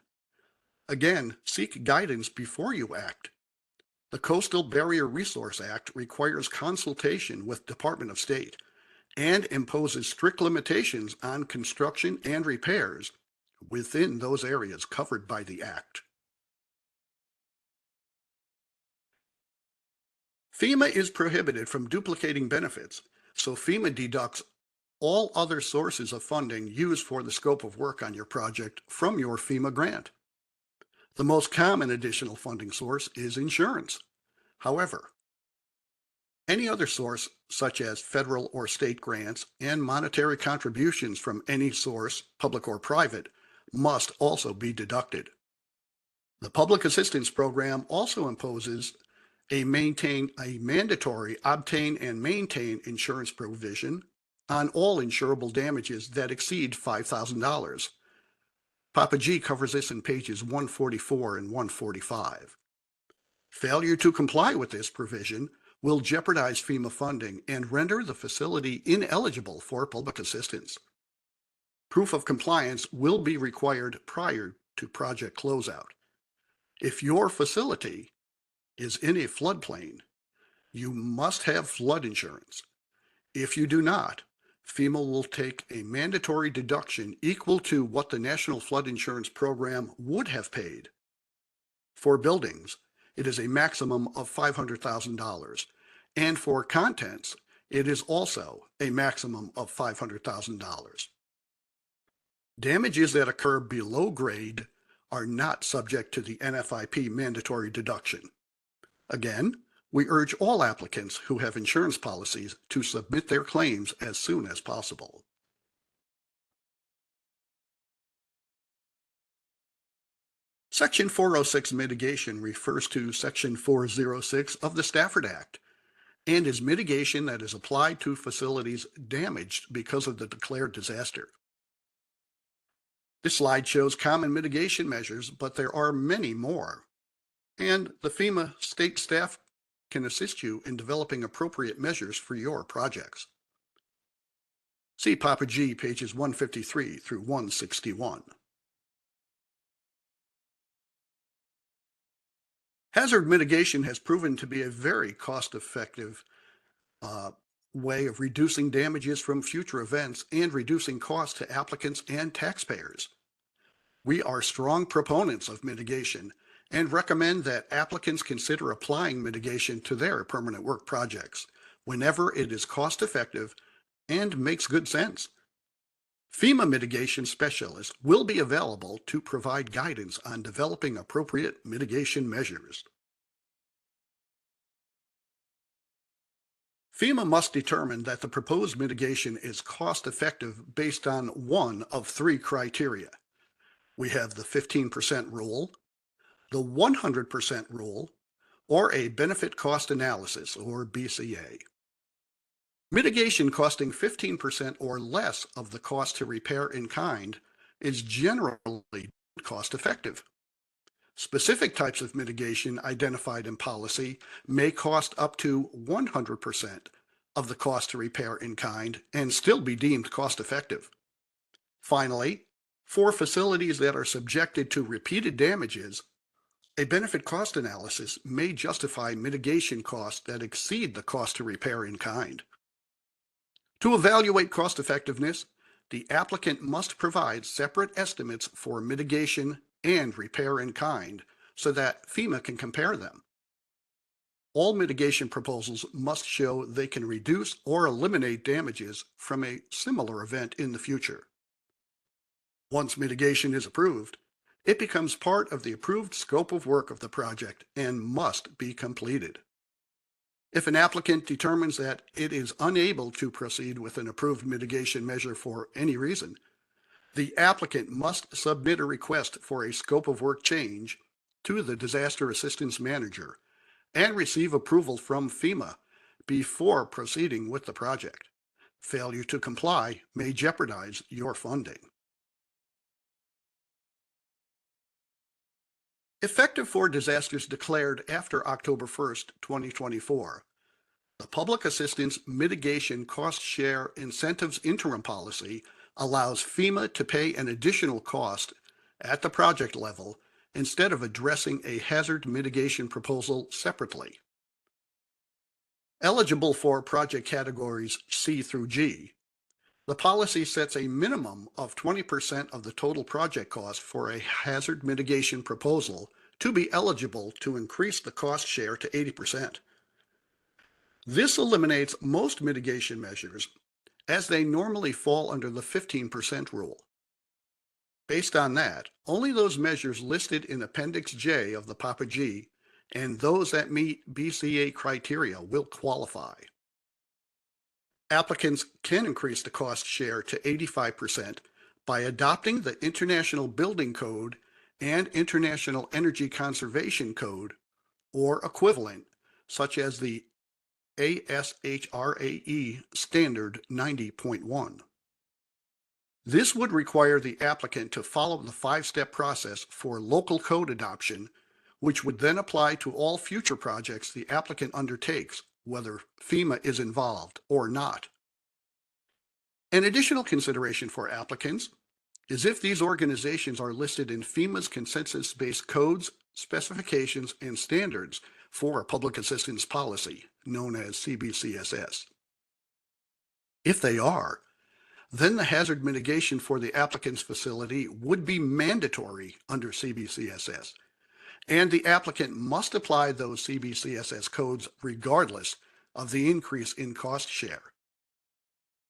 Again, seek guidance before you act. The Coastal Barrier Resource Act requires consultation with Department of State and imposes strict limitations on construction and repairs within those areas covered by the Act. FEMA is prohibited from duplicating benefits, so FEMA deducts all other sources of funding used for the scope of work on your project from your FEMA grant. The most common additional funding source is insurance. However, any other source, such as federal or state grants and monetary contributions from any source, public or private, must also be deducted. The Public Assistance Program also imposes a mandatory obtain and maintain insurance provision on all insurable damages that exceed $5,000. Papa G covers this in pages 144 and 145. Failure to comply with this provision will jeopardize FEMA funding and render the facility ineligible for public assistance. Proof of compliance will be required prior to project closeout. If your facility is in a floodplain, you must have flood insurance. If you do not, FEMA will take a mandatory deduction equal to what the National Flood Insurance Program would have paid. For buildings, it is a maximum of $500,000, and for contents, it is also a maximum of $500,000. Damages that occur below grade are not subject to the NFIP mandatory deduction. Again, we urge all applicants who have insurance policies to submit their claims as soon as possible. Section 406 mitigation refers to Section 406 of the Stafford Act and is mitigation that is applied to facilities damaged because of the declared disaster. This slide shows common mitigation measures, but there are many more. And the FEMA state staff can assist you in developing appropriate measures for your projects. See Papa G pages 153 through 161. Hazard mitigation has proven to be a very cost-effective way of reducing damages from future events and reducing costs to applicants and taxpayers. We are strong proponents of mitigation and recommend that applicants consider applying mitigation to their permanent work projects whenever it is cost-effective and makes good sense. FEMA mitigation specialists will be available to provide guidance on developing appropriate mitigation measures. FEMA must determine that the proposed mitigation is cost-effective based on one of three criteria. We have the 15% rule, the 100% rule, or a benefit cost analysis, or BCA. Mitigation costing 15% or less of the cost to repair in kind is generally cost-effective. Specific types of mitigation identified in policy may cost up to 100% of the cost to repair in kind and still be deemed cost-effective. Finally, for facilities that are subjected to repeated damages, a benefit cost analysis may justify mitigation costs that exceed the cost to repair in kind. To evaluate cost effectiveness, the applicant must provide separate estimates for mitigation and repair in kind so that FEMA can compare them. All mitigation proposals must show they can reduce or eliminate damages from a similar event in the future. Once mitigation is approved, it becomes part of the approved scope of work of the project and must be completed. If an applicant determines that it is unable to proceed with an approved mitigation measure for any reason, the applicant must submit a request for a scope of work change to the Disaster Assistance Manager and receive approval from FEMA before proceeding with the project. Failure to comply may jeopardize your funding. Effective for disasters declared after October 1st, 2024, the Public Assistance Mitigation Cost Share Incentives Interim Policy allows FEMA to pay an additional cost at the project level instead of addressing a hazard mitigation proposal separately. Eligible for project categories C through G, the policy sets a minimum of 20% of the total project cost for a hazard mitigation proposal to be eligible to increase the cost share to 80%. This eliminates most mitigation measures as they normally fall under the 15% rule. Based on that, only those measures listed in Appendix J of the Papa G and those that meet BCA criteria will qualify. Applicants can increase the cost share to 85% by adopting the International Building Code and International Energy Conservation Code, or equivalent, such as the ASHRAE Standard 90.1. This would require the applicant to follow the 5-step process for local code adoption, which would then apply to all future projects the applicant undertakes, whether FEMA is involved or not. An additional consideration for applicants is if these organizations are listed in FEMA's consensus-based codes, specifications, and standards for a public assistance policy, known as CBCSS. If they are, then the hazard mitigation for the applicant's facility would be mandatory under CBCSS, and the applicant must apply those CBCSS codes regardless of the increase in cost share.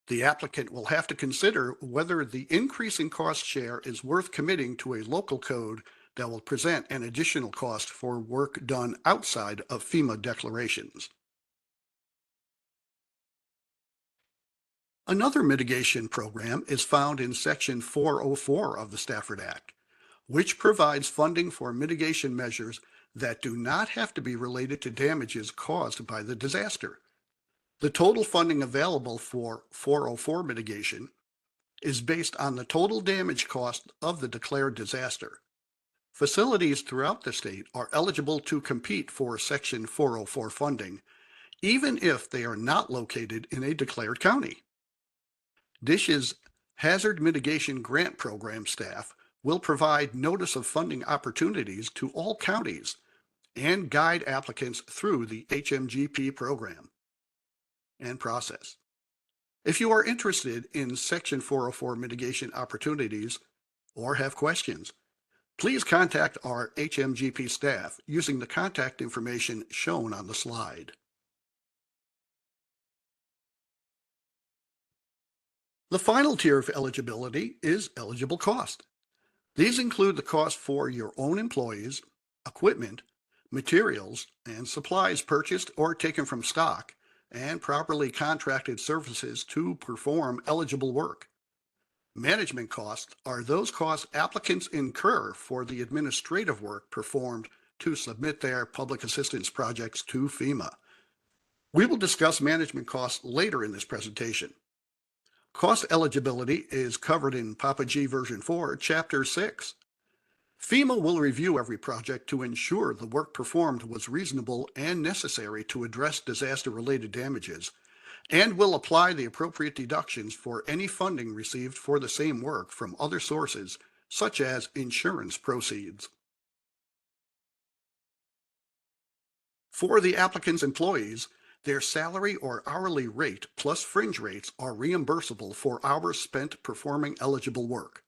The applicant will have to consider whether the increase in cost share is worth committing to a local code that will present an additional cost for work done outside of FEMA declarations. Another mitigation program is found in Section 404 of the Stafford Act, which provides funding for mitigation measures that do not have to be related to damages caused by the disaster. The total funding available for 404 mitigation is based on the total damage cost of the declared disaster. Facilities throughout the state are eligible to compete for Section 404 funding, even if they are not located in a declared county. DHSES Hazard Mitigation Grant Program staff will provide notice of funding opportunities to all counties and guide applicants through the HMGP program and process. If you are interested in Section 404 mitigation opportunities or have questions, please contact our HMGP staff using the contact information shown on the slide. The final tier of eligibility is eligible cost. These include the cost for your own employees, equipment, materials, and supplies purchased or taken from stock, and properly contracted services to perform eligible work. Management costs are those costs applicants incur for the administrative work performed to submit their public assistance projects to FEMA. We will discuss management costs later in this presentation. Cost eligibility is covered in Papa G version 4, Chapter 6. FEMA will review every project to ensure the work performed was reasonable and necessary to address disaster-related damages, and will apply the appropriate deductions for any funding received for the same work from other sources, such as insurance proceeds. For the applicant's employees, their salary or hourly rate plus fringe rates are reimbursable for hours spent performing eligible work.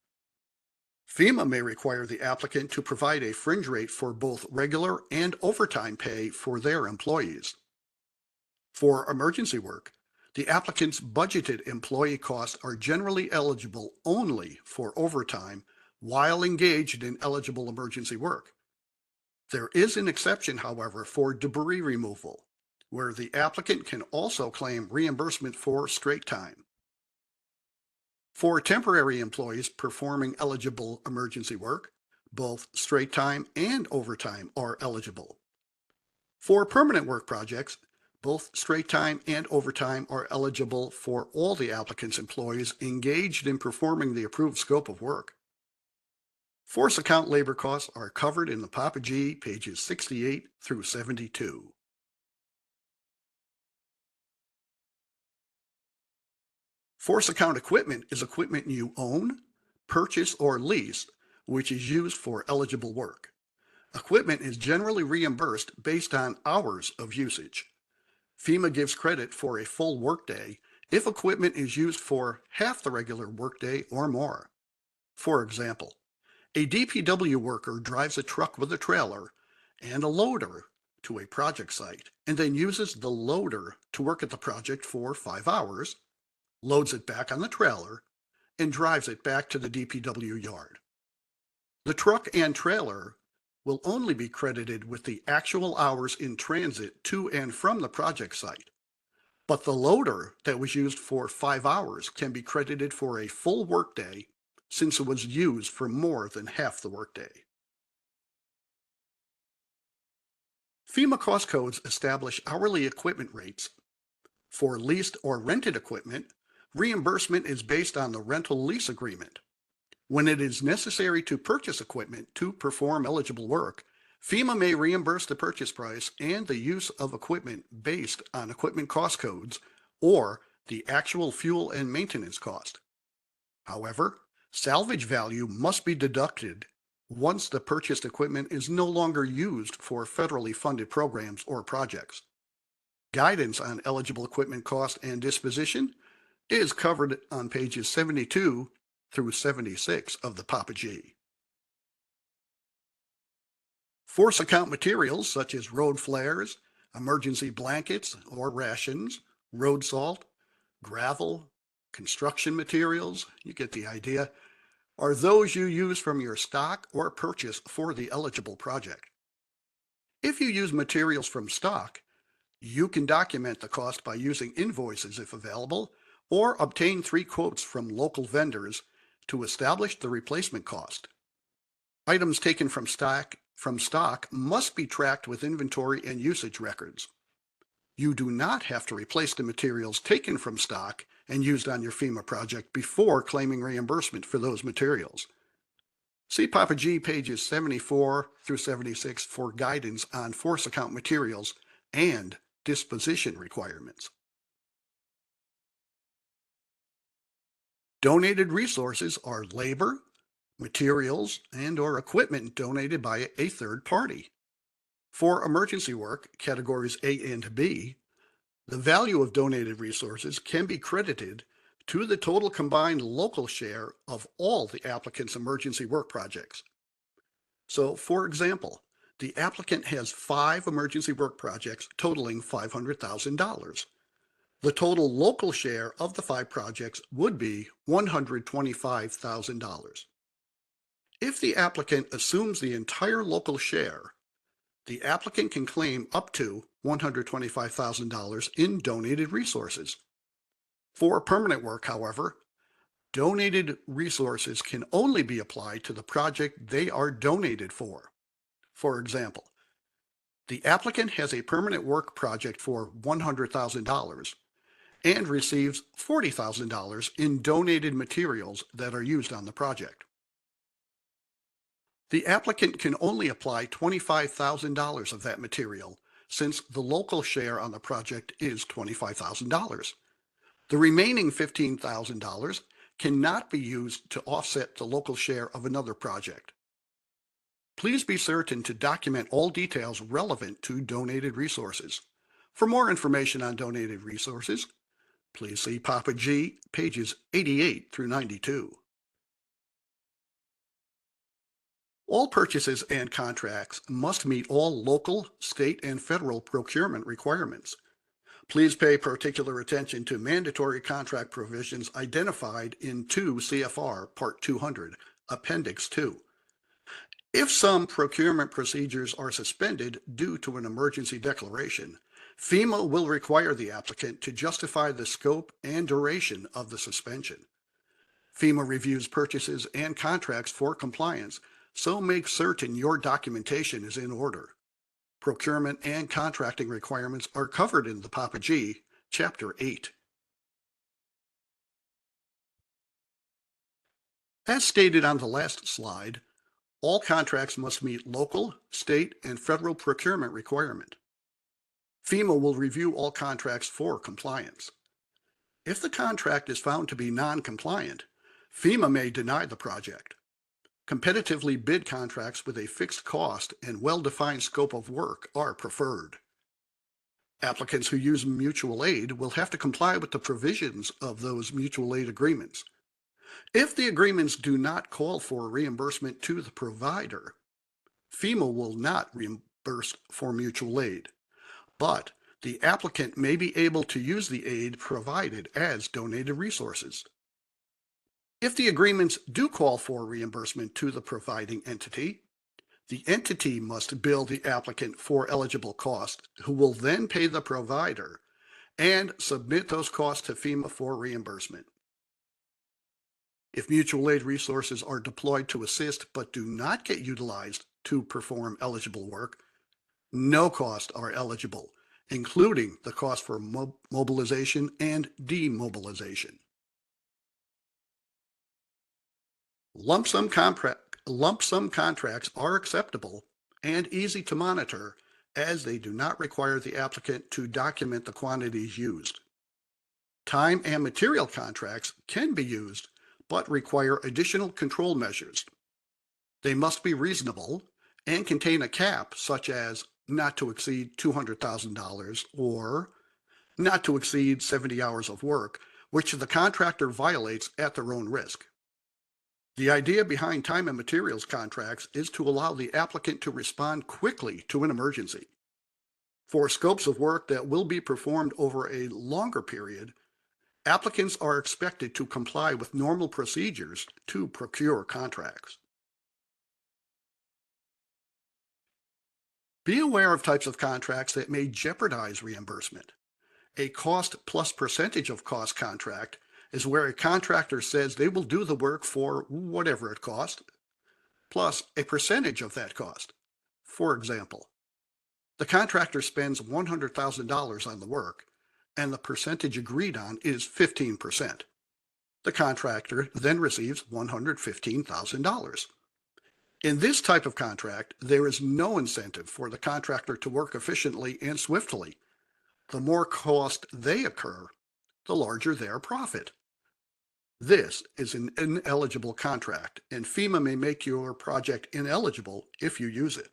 FEMA may require the applicant to provide a fringe rate for both regular and overtime pay for their employees. For emergency work, the applicant's budgeted employee costs are generally eligible only for overtime while engaged in eligible emergency work. There is an exception, however, for debris removal, where the applicant can also claim reimbursement for straight time. For temporary employees performing eligible emergency work, both straight time and overtime are eligible. For permanent work projects, both straight time and overtime are eligible for all the applicant's employees engaged in performing the approved scope of work. Force account labor costs are covered in the Papa G, pages 68 through 72. Force account equipment is equipment you own, purchase, or lease, which is used for eligible work. Equipment is generally reimbursed based on hours of usage. FEMA gives credit for a full workday if equipment is used for half the regular workday or more. For example, a DPW worker drives a truck with a trailer and a loader to a project site and then uses the loader to work at the project for 5 hours, loads it back on the trailer, and drives it back to the DPW yard. The truck and trailer will only be credited with the actual hours in transit to and from the project site, but the loader that was used for 5 hours can be credited for a full workday since it was used for more than half the workday. FEMA cost codes establish hourly equipment rates. For leased or rented equipment, reimbursement is based on the rental lease agreement. When it is necessary to purchase equipment to perform eligible work, FEMA may reimburse the purchase price and the use of equipment based on equipment cost codes or the actual fuel and maintenance cost. However, salvage value must be deducted once the purchased equipment is no longer used for federally funded programs or projects. Guidance on eligible equipment cost and disposition is covered on pages 72 through 76 of the Papa G. Force account materials such as road flares, emergency blankets or rations, road salt, gravel, construction materials, you get the idea, are those you use from your stock or purchase for the eligible project. If you use materials from stock, you can document the cost by using invoices if available, or obtain 3 quotes from local vendors to establish the replacement cost. Items taken from stock must be tracked with inventory and usage records. You do not have to replace the materials taken from stock and used on your FEMA project before claiming reimbursement for those materials. See Papa G pages 74 through 76 for guidance on force account materials and disposition requirements. Donated resources are labor, materials, and/or equipment donated by a third party. For emergency work, categories A and B, the value of donated resources can be credited to the total combined local share of all the applicant's emergency work projects. So, for example, the applicant has 5 emergency work projects totaling $500,000. The total local share of the 5 projects would be $125,000. If the applicant assumes the entire local share, the applicant can claim up to $125,000 in donated resources. For permanent work, however, donated resources can only be applied to the project they are donated for. For example, the applicant has a permanent work project for $100,000 and receives $40,000 in donated materials that are used on the project. The applicant can only apply $25,000 of that material since the local share on the project is $25,000. The remaining $15,000 cannot be used to offset the local share of another project. Please be certain to document all details relevant to donated resources. For more information on donated resources, please see Papa G, pages 88 through 92. All purchases and contracts must meet all local, state, and federal procurement requirements. Please pay particular attention to mandatory contract provisions identified in 2 CFR Part 200, Appendix 2. If some procurement procedures are suspended due to an emergency declaration, FEMA will require the applicant to justify the scope and duration of the suspension. FEMA reviews purchases and contracts for compliance, so make certain your documentation is in order. Procurement and contracting requirements are covered in the Papa G, Chapter 8. As stated on the last slide, all contracts must meet local, state, and federal procurement requirement. FEMA will review all contracts for compliance. If the contract is found to be non-compliant, FEMA may deny the project. Competitively bid contracts with a fixed cost and well-defined scope of work are preferred. Applicants who use mutual aid will have to comply with the provisions of those mutual aid agreements. If the agreements do not call for reimbursement to the provider, FEMA will not reimburse for mutual aid, but the applicant may be able to use the aid provided as donated resources. If the agreements do call for reimbursement to the providing entity, the entity must bill the applicant for eligible costs, who will then pay the provider and submit those costs to FEMA for reimbursement. If mutual aid resources are deployed to assist but do not get utilized to perform eligible work, no costs are eligible, including the cost for mobilization and demobilization. Lump sum contracts are acceptable and easy to monitor, as they do not require the applicant to document the quantities used. Time and material contracts can be used, but require additional control measures. They must be reasonable and contain a cap, such as not to exceed $200,000 or not to exceed 70 hours of work, which the contractor violates at their own risk. The idea behind time and materials contracts is to allow the applicant to respond quickly to an emergency. For scopes of work that will be performed over a longer period, applicants are expected to comply with normal procedures to procure contracts. Be aware of types of contracts that may jeopardize reimbursement. A cost plus percentage of cost contract is where a contractor says they will do the work for whatever it costs, plus a percentage of that cost. For example, the contractor spends $100,000 on the work and the percentage agreed on is 15%. The contractor then receives $115,000. In this type of contract, there is no incentive for the contractor to work efficiently and swiftly. The more cost they incur, the larger their profit. This is an ineligible contract, and FEMA may make your project ineligible if you use it.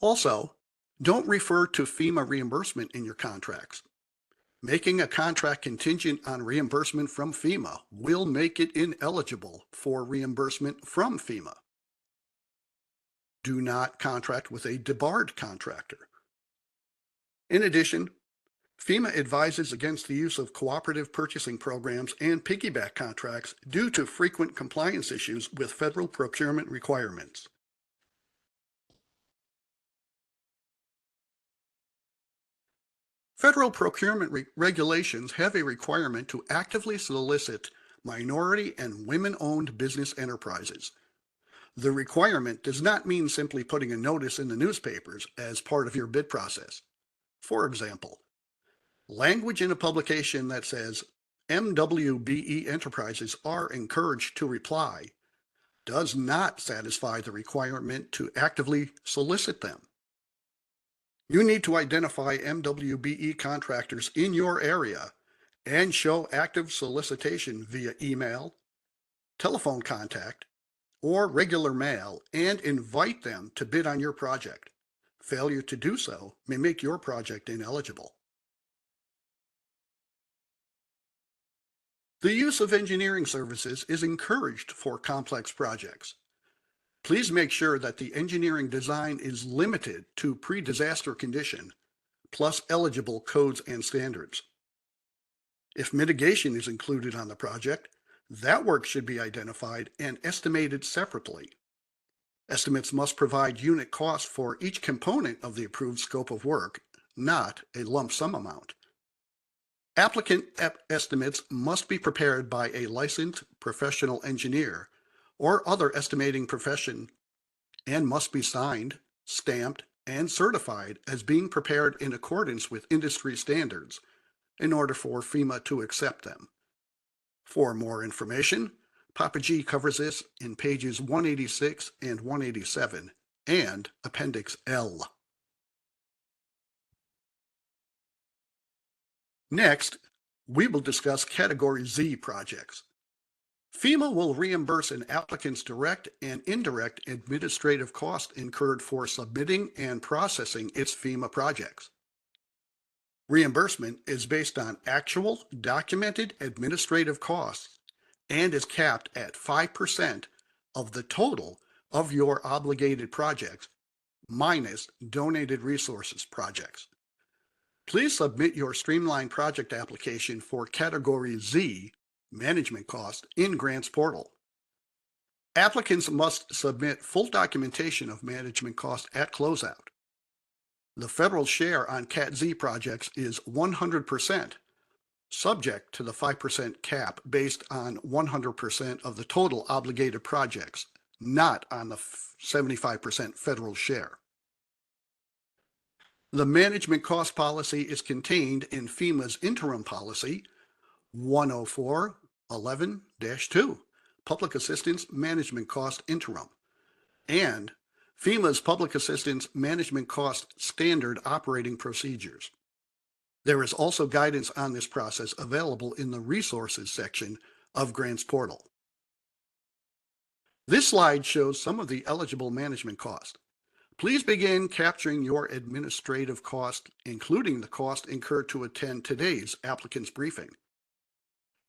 Also, don't refer to FEMA reimbursement in your contracts. Making a contract contingent on reimbursement from FEMA will make it ineligible for reimbursement from FEMA. Do not contract with a debarred contractor. In addition, FEMA advises against the use of cooperative purchasing programs and piggyback contracts due to frequent compliance issues with federal procurement requirements. Federal procurement regulations have a requirement to actively solicit minority and women-owned business enterprises. The requirement does not mean simply putting a notice in the newspapers as part of your bid process. For example, language in a publication that says MWBE enterprises are encouraged to reply does not satisfy the requirement to actively solicit them. You need to identify MWBE contractors in your area and show active solicitation via email, telephone contact, or regular mail and invite them to bid on your project. Failure to do so may make your project ineligible. The use of engineering services is encouraged for complex projects. Please make sure that the engineering design is limited to pre-disaster condition, plus eligible codes and standards. If mitigation is included on the project, that work should be identified and estimated separately. Estimates must provide unit cost for each component of the approved scope of work, not a lump sum amount. Applicant estimates must be prepared by a licensed professional engineer or other estimating profession and must be signed, stamped, and certified as being prepared in accordance with industry standards in order for FEMA to accept them. For more information, Papa G covers this in pages 186 and 187 and Appendix L. Next, we will discuss Category Z projects. FEMA will reimburse an applicant's direct and indirect administrative cost incurred for submitting and processing its FEMA projects. Reimbursement is based on actual documented administrative costs and is capped at 5% of the total of your obligated projects minus donated resources projects. Please submit your streamlined project application for Category Z management cost in Grants Portal. Applicants must submit full documentation of management cost at closeout. The federal share on Cat Z projects is 100%, subject to the 5% cap based on 100% of the total obligated projects, not on the 75% federal share. The management cost policy is contained in FEMA's interim policy 104.11-2, Public Assistance Management Cost Interim, and FEMA's Public Assistance Management Cost Standard Operating Procedures. There is also guidance on this process available in the Resources section of Grants Portal. This slide shows some of the eligible management costs. Please begin capturing your administrative cost, including the cost incurred to attend today's applicant's briefing.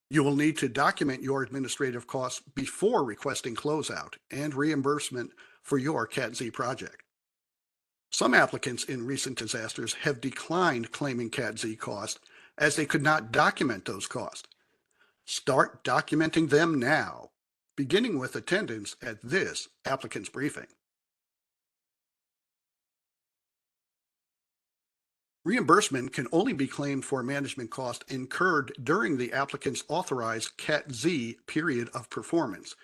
You will need to document your administrative costs before requesting closeout and reimbursement for your Cat Z project. Some applicants in recent disasters have declined claiming Cat Z costs as they could not document those costs. Start documenting them now, beginning with attendance at this applicant's briefing. Reimbursement can only be claimed for management cost incurred during the applicant's authorized Cat Z period of performance,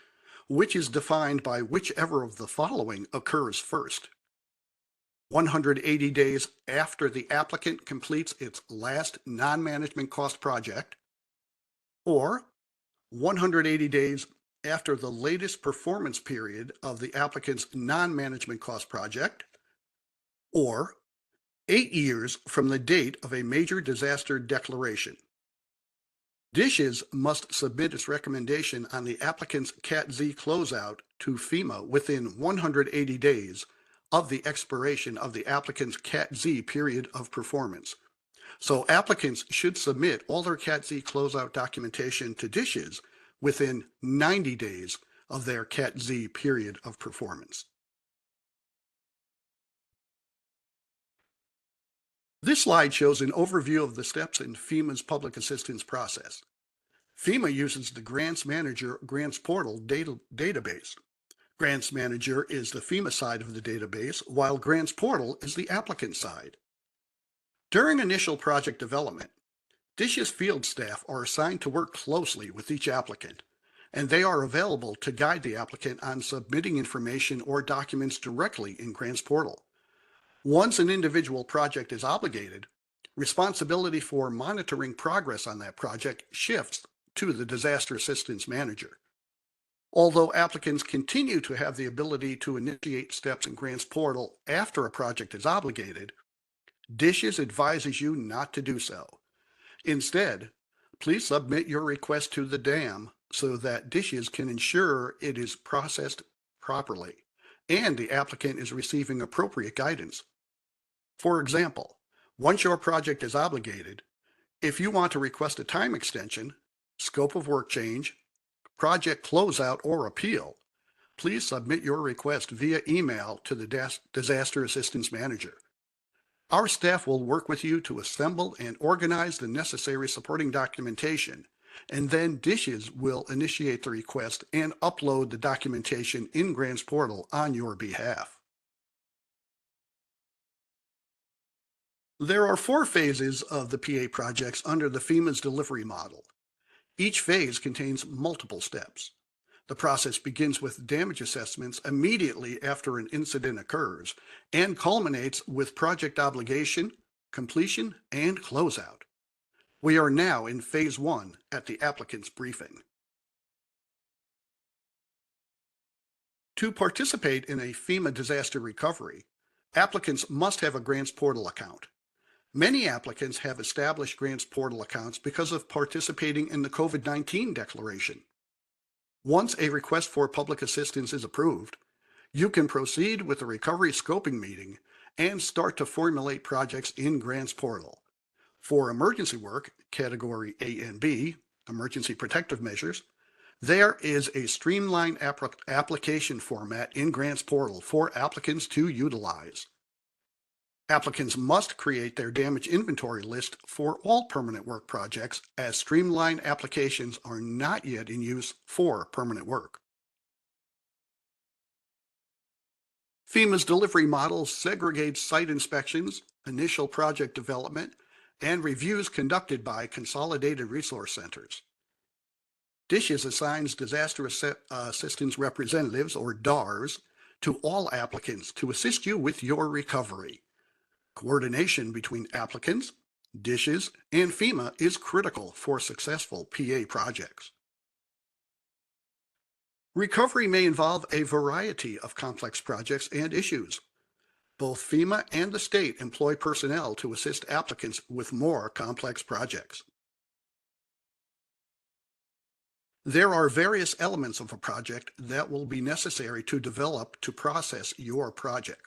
which is defined by whichever of the following occurs first. 180 days after the applicant completes its last non-management cost project, or 180 days after the latest performance period of the applicant's non-management cost project, or 8 years from the date of a major disaster declaration. DHSES must submit its recommendation on the applicant's Cat Z closeout to FEMA within 180 days of the expiration of the applicant's Cat Z period of performance. So applicants should submit all their Cat Z closeout documentation to DHSES within 90 days of their Cat Z period of performance. This slide shows an overview of the steps in FEMA's public assistance process. FEMA uses the Grants Manager Grants Portal database. Grants Manager is the FEMA side of the database, while Grants Portal is the applicant side. During initial project development, DHSES field staff are assigned to work closely with each applicant, and they are available to guide the applicant on submitting information or documents directly in Grants Portal. Once an individual project is obligated, responsibility for monitoring progress on that project shifts to the Disaster Assistance Manager. Although applicants continue to have the ability to initiate steps in Grants Portal after a project is obligated, DHSES advises you not to do so. Instead, please submit your request to the DAM so that DHSES can ensure it is processed properly and the applicant is receiving appropriate guidance. For example, once your project is obligated, if you want to request a time extension, scope of work change, project closeout, or appeal, please submit your request via email to the Disaster Assistance Manager. Our staff will work with you to assemble and organize the necessary supporting documentation, and then DHSES will initiate the request and upload the documentation in Grants Portal on your behalf. There are 4 phases of the PA projects under the FEMA's delivery model. Each phase contains multiple steps. The process begins with damage assessments immediately after an incident occurs and culminates with project obligation, completion, and closeout. We are now in phase 1 at the applicant's briefing. To participate in a FEMA disaster recovery, applicants must have a Grants Portal account. Many applicants have established Grants Portal accounts because of participating in the COVID-19 declaration. Once a request for public assistance is approved, you can proceed with the recovery scoping meeting and start to formulate projects in Grants Portal. For emergency work, category A and B, emergency protective measures, there is a streamlined application format in Grants Portal for applicants to utilize. Applicants must create their damage inventory list for all permanent work projects, as streamlined applications are not yet in use for permanent work. FEMA's delivery model segregates site inspections, initial project development, and reviews conducted by Consolidated Resource Centers. DHSES assigns Disaster Assistance Representatives, or DARs, to all applicants to assist you with your recovery. Coordination between applicants, DHSES, and FEMA is critical for successful PA projects. Recovery may involve a variety of complex projects and issues. Both FEMA and the state employ personnel to assist applicants with more complex projects. There are various elements of a project that will be necessary to develop to process your project.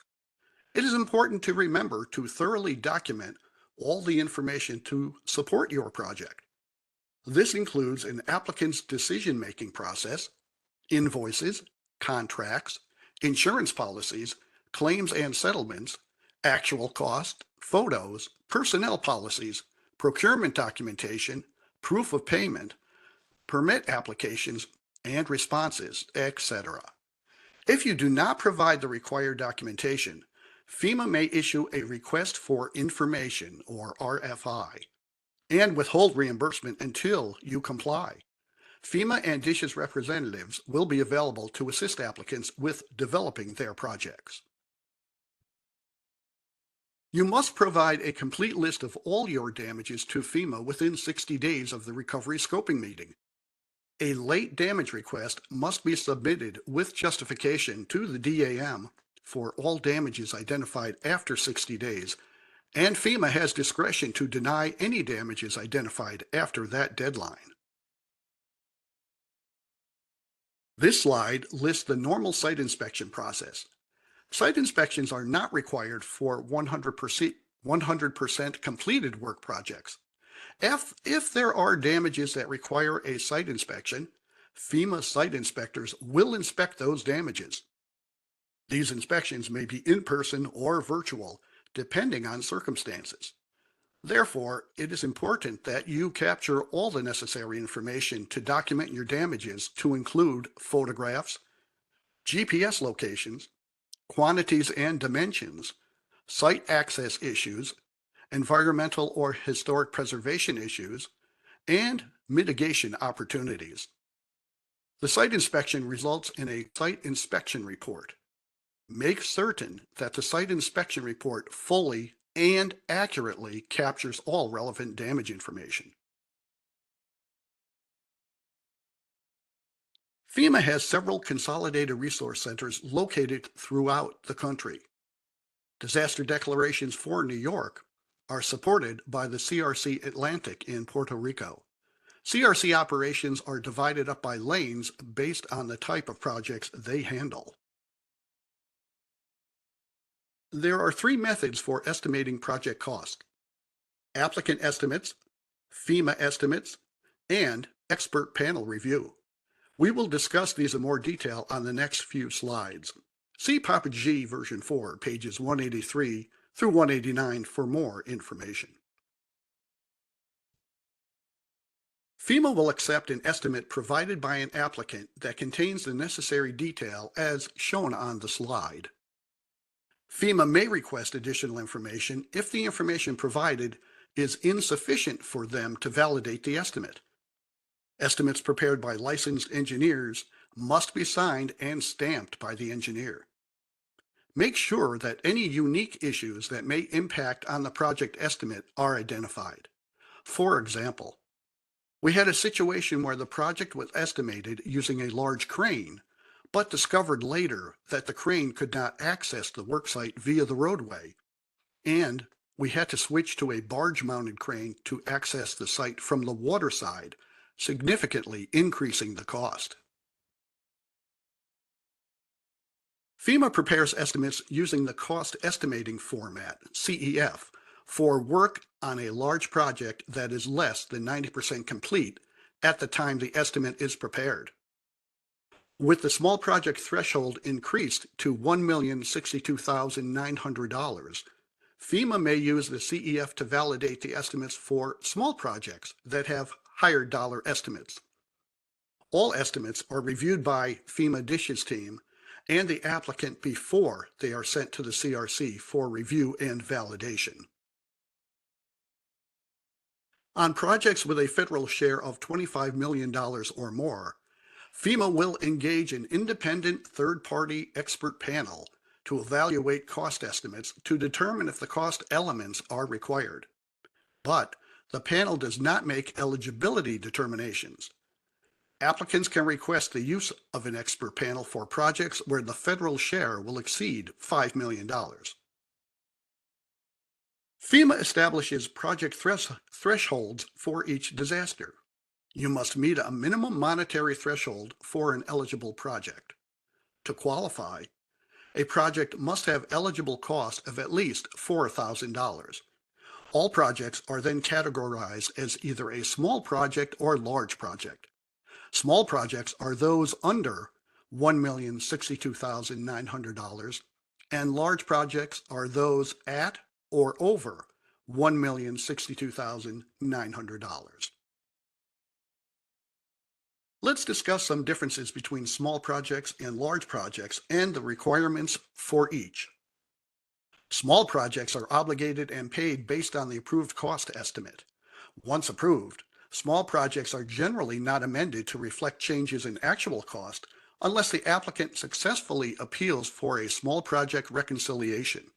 It is important to remember to thoroughly document all the information to support your project. This includes an applicant's decision-making process, invoices, contracts, insurance policies, claims and settlements, actual cost, photos, personnel policies, procurement documentation, proof of payment, permit applications, and responses, etc. If you do not provide the required documentation, FEMA may issue a request for information, or RFI, and withhold reimbursement until you comply. FEMA and DHSES representatives will be available to assist applicants with developing their projects. You must provide a complete list of all your damages to FEMA within 60 days of the recovery scoping meeting. A late damage request must be submitted with justification to the DAM for all damages identified after 60 days, and FEMA has discretion to deny any damages identified after that deadline. This slide lists the normal site inspection process. Site inspections are not required for 100% completed work projects. If there are damages that require a site inspection, FEMA site inspectors will inspect those damages. These inspections may be in person or virtual, depending on circumstances. Therefore, it is important that you capture all the necessary information to document your damages, to include photographs, GPS locations, quantities and dimensions, site access issues, environmental or historic preservation issues, and mitigation opportunities. The site inspection results in a site inspection report. Make certain that the site inspection report fully and accurately captures all relevant damage information. FEMA has several consolidated resource centers located throughout the country. Disaster declarations for New York are supported by the CRC Atlantic in Puerto Rico. CRC operations are divided up by lanes based on the type of projects they handle. There are three methods for estimating project cost: applicant estimates, FEMA estimates, and expert panel review. We will discuss these in more detail on the next few slides. See Papa G version 4, pages 183 through 189 for more information. FEMA will accept an estimate provided by an applicant that contains the necessary detail as shown on the slide. FEMA may request additional information if the information provided is insufficient for them to validate the estimate. Estimates prepared by licensed engineers must be signed and stamped by the engineer. Make sure that any unique issues that may impact on the project estimate are identified. For example, we had a situation where the project was estimated using a large crane, but discovered later that the crane could not access the worksite via the roadway, and we had to switch to a barge-mounted crane to access the site from the water side, significantly increasing the cost. FEMA prepares estimates using the cost estimating format, CEF, for work on a large project that is less than 90% complete at the time the estimate is prepared. With the small project threshold increased to $1,062,900, FEMA may use the CEF to validate the estimates for small projects that have higher dollar estimates. All estimates are reviewed by FEMA DHSES team and the applicant before they are sent to the CRC for review and validation. On projects with a federal share of $25 million or more, FEMA will engage an independent third-party expert panel to evaluate cost estimates to determine if the cost elements are required. But the panel does not make eligibility determinations. Applicants can request the use of an expert panel for projects where the federal share will exceed $5 million. FEMA establishes project thresholds for each disaster. You must meet a minimum monetary threshold for an eligible project. To qualify, a project must have eligible cost of at least $4,000. All projects are then categorized as either a small project or large project. Small projects are those under $1,062,900, and large projects are those at or over $1,062,900. Let's discuss some differences between small projects and large projects and the requirements for each. Small projects are obligated and paid based on the approved cost estimate. Once approved, small projects are generally not amended to reflect changes in actual cost unless the applicant successfully appeals for a small project reconciliation.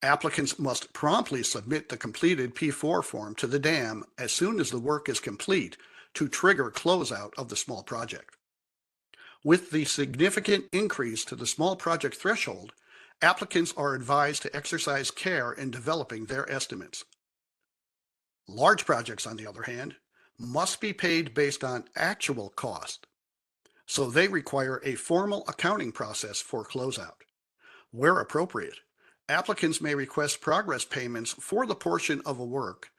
Applicants must promptly submit the completed P4 form to the dam as soon as the work is complete to trigger closeout of the small project. With the significant increase to the small project threshold, applicants are advised to exercise care in developing their estimates. Large projects, on the other hand, must be paid based on actual cost, so they require a formal accounting process for closeout. Where appropriate, applicants may request progress payments for the portion of a work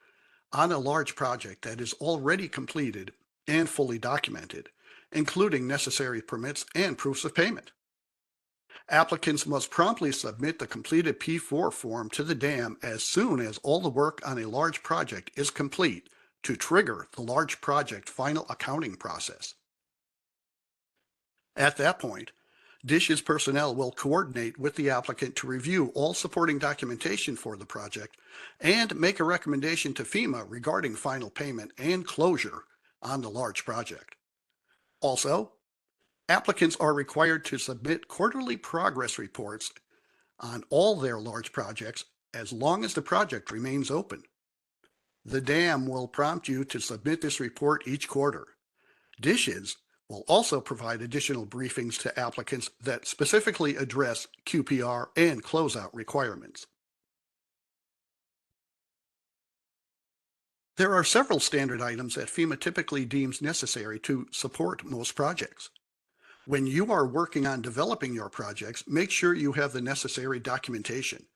on a large project that is already completed and fully documented, including necessary permits and proofs of payment. Applicants must promptly submit the completed P4 form to the dam as soon as all the work on a large project is complete to trigger the large project final accounting process. At that point, DHSES personnel will coordinate with the applicant to review all supporting documentation for the project and make a recommendation to FEMA regarding final payment and closure on the large project. Also, applicants are required to submit quarterly progress reports on all their large projects as long as the project remains open. The dam will prompt you to submit this report each quarter. DHSES will also provide additional briefings to applicants that specifically address QPR and closeout requirements. There are several standard items that FEMA typically deems necessary to support most projects. When you are working on developing your projects, make sure you have the necessary documentation.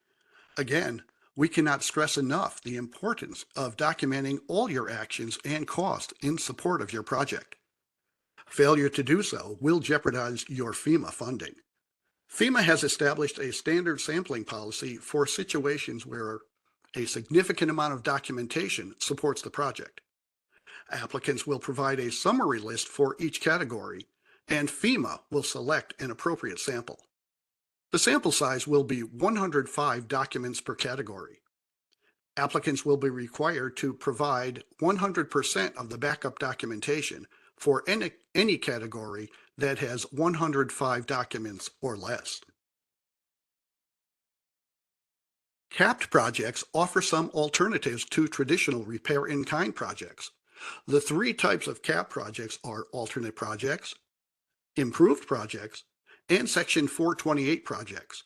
Again, we cannot stress enough the importance of documenting all your actions and costs in support of your project. Failure to do so will jeopardize your FEMA funding. FEMA has established a standard sampling policy for situations where a significant amount of documentation supports the project. Applicants will provide a summary list for each category, and FEMA will select an appropriate sample. The sample size will be 105 documents per category. Applicants will be required to provide 100% of the backup documentation for any category that has 105 documents or less. Capped projects offer some alternatives to traditional repair-in-kind projects. The three types of capped projects are alternate projects, improved projects, and Section 428 projects.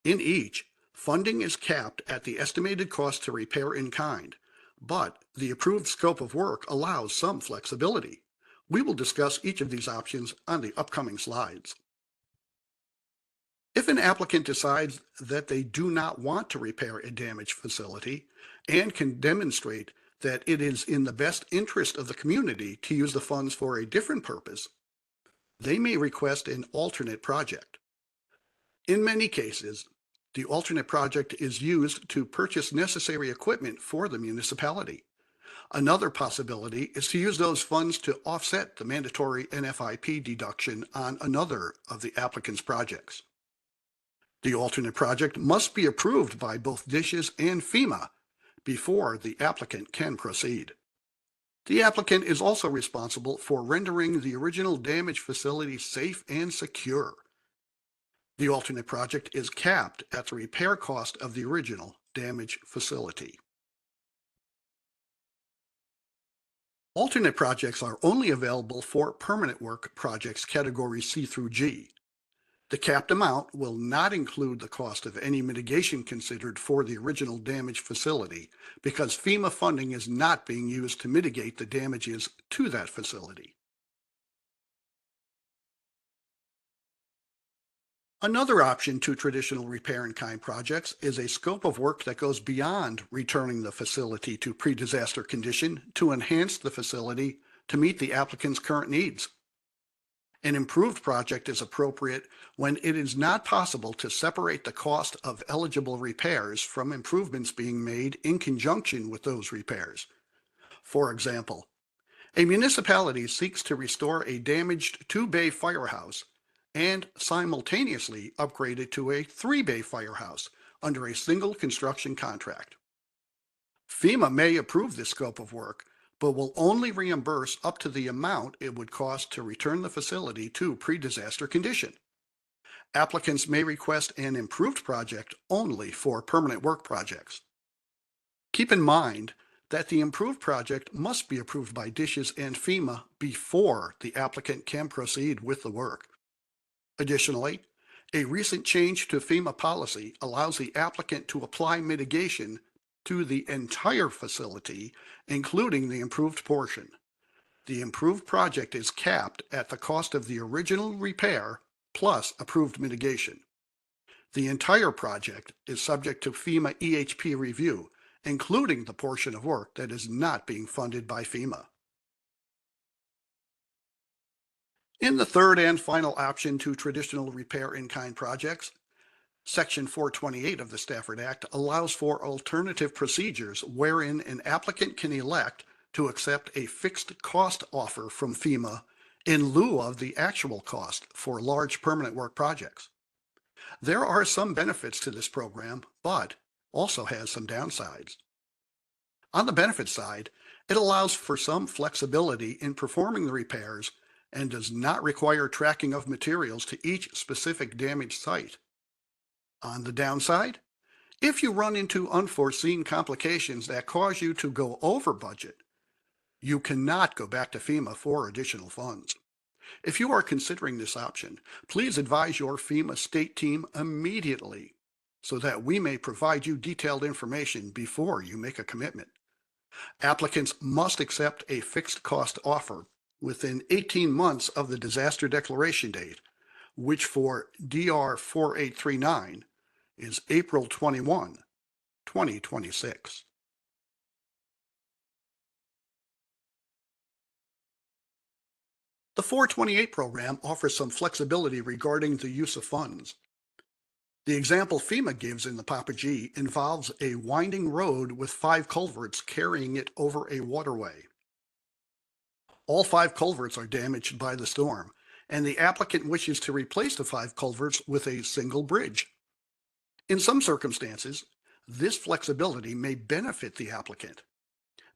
In each, funding is capped at the estimated cost to repair in kind, but the approved scope of work allows some flexibility. We will discuss each of these options on the upcoming slides. If an applicant decides that they do not want to repair a damaged facility and can demonstrate that it is in the best interest of the community to use the funds for a different purpose, they may request an alternate project. In many cases, the alternate project is used to purchase necessary equipment for the municipality. Another possibility is to use those funds to offset the mandatory NFIP deduction on another of the applicant's projects. The alternate project must be approved by both DHSES and FEMA before the applicant can proceed. The applicant is also responsible for rendering the original damaged facility safe and secure. The alternate project is capped at the repair cost of the original damaged facility. Alternate projects are only available for permanent work projects category C through G. The capped amount will not include the cost of any mitigation considered for the original damaged facility because FEMA funding is not being used to mitigate the damages to that facility. Another option to traditional repair-in-kind projects is a scope of work that goes beyond returning the facility to pre-disaster condition to enhance the facility to meet the applicant's current needs. An improved project is appropriate when it is not possible to separate the cost of eligible repairs from improvements being made in conjunction with those repairs. For example, a municipality seeks to restore a damaged 2-bay firehouse and simultaneously upgrade it to a 3-bay firehouse under a single construction contract. FEMA may approve this scope of work, but will only reimburse up to the amount it would cost to return the facility to pre-disaster condition. Applicants may request an improved project only for permanent work projects. Keep in mind that the improved project must be approved by DHSES and FEMA before the applicant can proceed with the work. Additionally, a recent change to FEMA policy allows the applicant to apply mitigation to the entire facility, including the improved portion. The improved project is capped at the cost of the original repair plus approved mitigation. The entire project is subject to FEMA EHP review, including the portion of work that is not being funded by FEMA. In the third and final option to traditional repair in-kind projects, Section 428 of the Stafford Act allows for alternative procedures wherein an applicant can elect to accept a fixed cost offer from FEMA in lieu of the actual cost for large permanent work projects. There are some benefits to this program, but also has some downsides. On the benefit side, it allows for some flexibility in performing the repairs and does not require tracking of materials to each specific damaged site. On the downside, if you run into unforeseen complications that cause you to go over budget, you cannot go back to FEMA for additional funds. If you are considering this option, please advise your FEMA state team immediately so that we may provide you detailed information before you make a commitment. Applicants must accept a fixed cost offer within 18 months of the disaster declaration date, which for DR-4839 is April 21, 2026. The 428 program offers some flexibility regarding the use of funds. The example FEMA gives in the Papa G involves a winding road with 5 culverts carrying it over a waterway. All 5 culverts are damaged by the storm, and the applicant wishes to replace the 5 culverts with a single bridge. In some circumstances, this flexibility may benefit the applicant.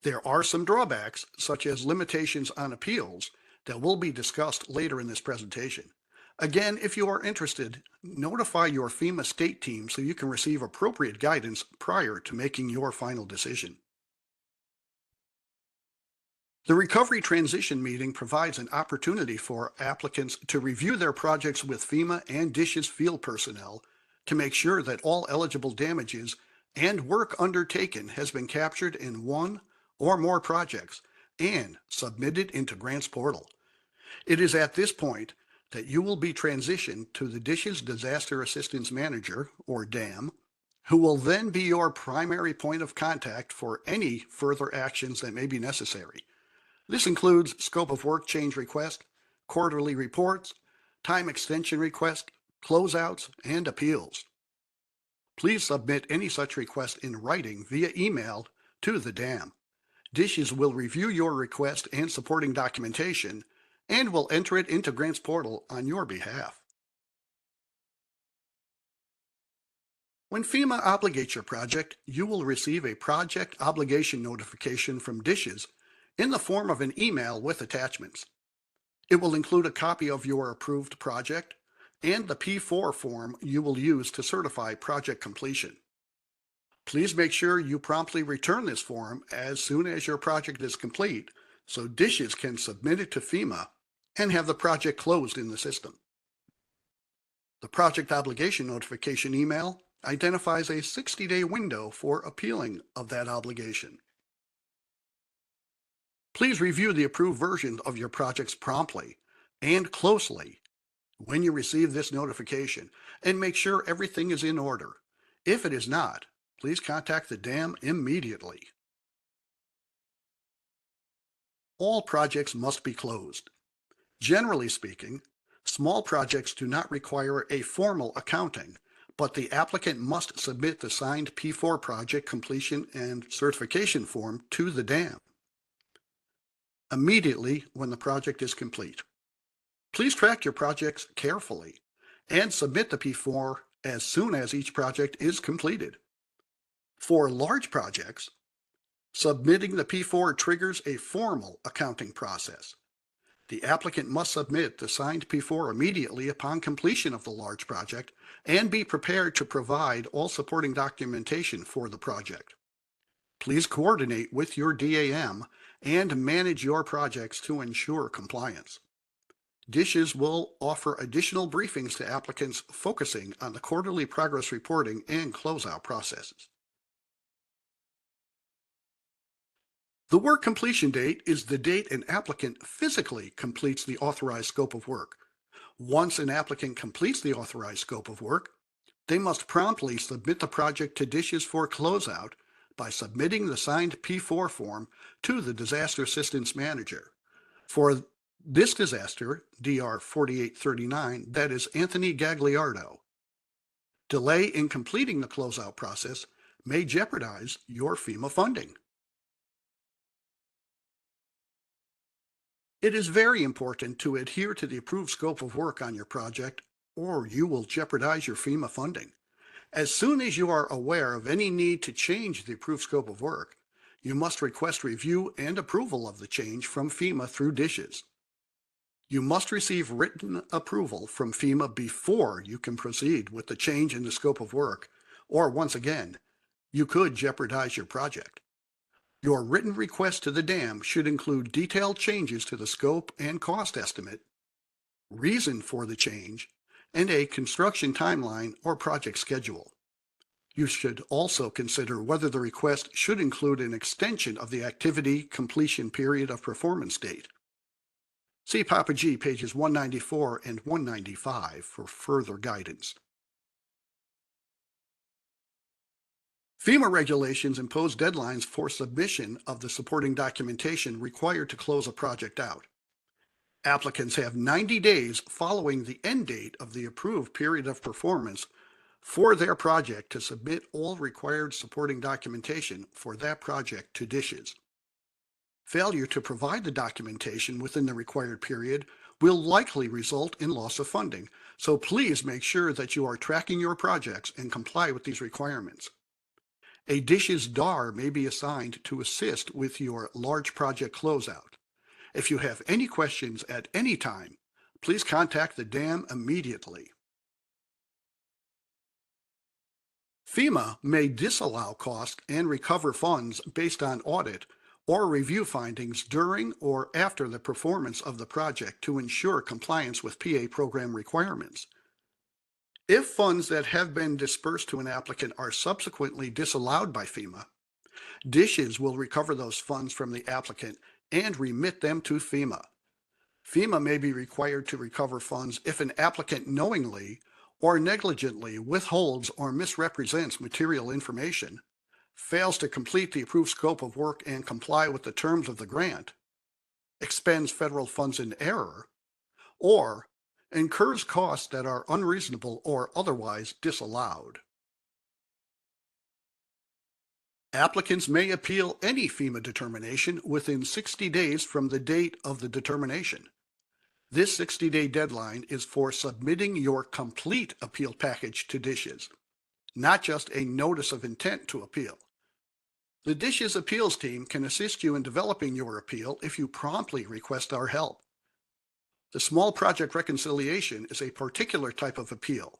There are some drawbacks, such as limitations on appeals, that will be discussed later in this presentation. Again, if you are interested, notify your FEMA state team so you can receive appropriate guidance prior to making your final decision. The Recovery Transition Meeting provides an opportunity for applicants to review their projects with FEMA and DHSES field personnel to make sure that all eligible damages and work undertaken has been captured in one or more projects and submitted into Grants Portal. It is at this point that you will be transitioned to the DHSES Disaster Assistance Manager, or DAM, who will then be your primary point of contact for any further actions that may be necessary. This includes scope of work change request, quarterly reports, time extension request, closeouts, and appeals. Please submit any such request in writing via email to the DAM. DHSES will review your request and supporting documentation and will enter it into Grants Portal on your behalf. When FEMA obligates your project, you will receive a project obligation notification from DHSES in the form of an email with attachments. It will include a copy of your approved project and the P4 form you will use to certify project completion. Please make sure you promptly return this form as soon as your project is complete so DHSES can submit it to FEMA and have the project closed in the system. The project obligation notification email identifies a 60-day window for appealing of that obligation. Please review the approved version of your projects promptly and closely when you receive this notification and make sure everything is in order. If it is not, please contact the DAM immediately. All projects must be closed. Generally speaking, small projects do not require a formal accounting, but the applicant must submit the signed P4 project completion and certification form to the DAM immediately when the project is complete. Please track your projects carefully and submit the P4 as soon as each project is completed. For large projects, submitting the P4 triggers a formal accounting process. The applicant must submit the signed P4 immediately upon completion of the large project and be prepared to provide all supporting documentation for the project. Please coordinate with your DAM and manage your projects to ensure compliance. DHSES will offer additional briefings to applicants focusing on the quarterly progress reporting and closeout processes. The work completion date is the date an applicant physically completes the authorized scope of work. Once an applicant completes the authorized scope of work, they must promptly submit the project to DHSES for closeout by submitting the signed P4 form to the Disaster Assistance Manager. For this disaster, DR-4839, that is Anthony Gagliardo. Delay in completing the closeout process may jeopardize your FEMA funding. It is very important to adhere to the approved scope of work on your project, or you will jeopardize your FEMA funding. As soon as you are aware of any need to change the approved scope of work, you must request review and approval of the change from FEMA through DHSES. You must receive written approval from FEMA before you can proceed with the change in the scope of work, or once again, you could jeopardize your project. Your written request to the dam should include detailed changes to the scope and cost estimate, reason for the change, and a construction timeline or project schedule. You should also consider whether the request should include an extension of the activity completion period of performance date. See Papa G pages 194 and 195 for further guidance. FEMA regulations impose deadlines for submission of the supporting documentation required to close a project out. Applicants have 90 days following the end date of the approved period of performance for their project to submit all required supporting documentation for that project to DHSES. Failure to provide the documentation within the required period will likely result in loss of funding, so please make sure that you are tracking your projects and comply with these requirements. A DHSES DAR may be assigned to assist with your large project closeout. If you have any questions at any time, please contact the dam immediately. FEMA may disallow cost and recover funds based on audit or review findings during or after the performance of the project to ensure compliance with PA program requirements. If funds that have been dispersed to an applicant are subsequently disallowed by FEMA, DHSES will recover those funds from the applicant and remit them to FEMA. FEMA may be required to recover funds if an applicant knowingly or negligently withholds or misrepresents material information, fails to complete the approved scope of work and comply with the terms of the grant, expends federal funds in error, or incurs costs that are unreasonable or otherwise disallowed. Applicants may appeal any FEMA determination within 60 days from the date of the determination. This 60-day deadline is for submitting your complete appeal package to DHSES, not just a notice of intent to appeal. The DHSES appeals team can assist you in developing your appeal if you promptly request our help. The small project reconciliation is a particular type of appeal.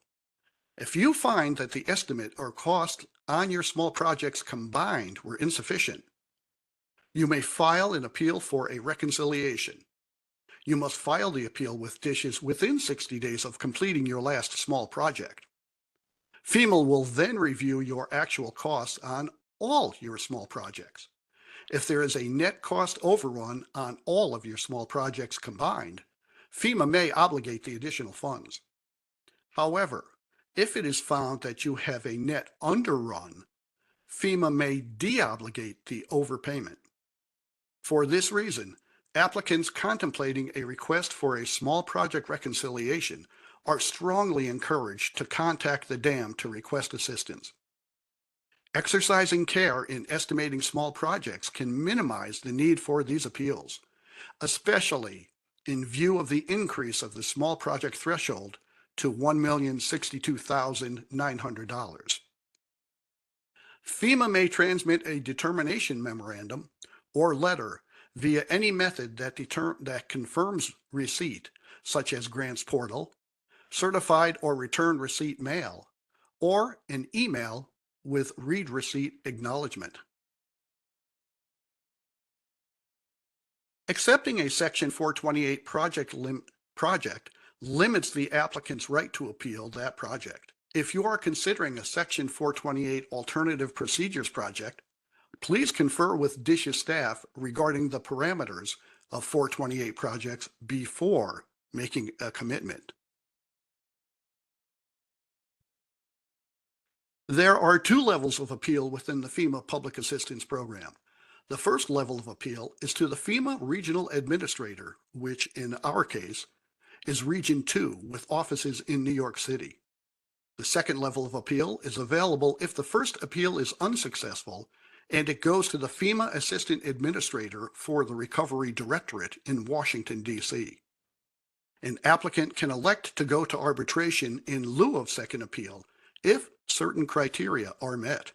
If you find that the estimate or cost on your small projects combined were insufficient, you may file an appeal for a reconciliation. You must file the appeal with DHSES within 60 days of completing your last small project. FEMA will then review your actual costs on all your small projects. If there is a net cost overrun on all of your small projects combined, FEMA may obligate the additional funds. However, if it is found that you have a net underrun, FEMA may deobligate the overpayment. For this reason, applicants contemplating a request for a small project reconciliation are strongly encouraged to contact the dam to request assistance. Exercising care in estimating small projects can minimize the need for these appeals, especially in view of the increase of the small project threshold to $1,062,900. FEMA may transmit a determination memorandum or letter via any method that confirms receipt, such as grants portal, certified or returned receipt mail, or an email with read receipt acknowledgement. Accepting a Section 428 project limits the applicant's right to appeal that project. If you are considering a Section 428 alternative procedures project, please confer with DHSES staff regarding the parameters of 428 projects before making a commitment. There are two levels of appeal within the FEMA Public Assistance Program. The first level of appeal is to the FEMA Regional Administrator, which in our case is Region 2 with offices in New York City. The second level of appeal is available if the first appeal is unsuccessful and it goes to the FEMA Assistant Administrator for the Recovery Directorate in Washington, D.C. An applicant can elect to go to arbitration in lieu of second appeal if certain criteria are met.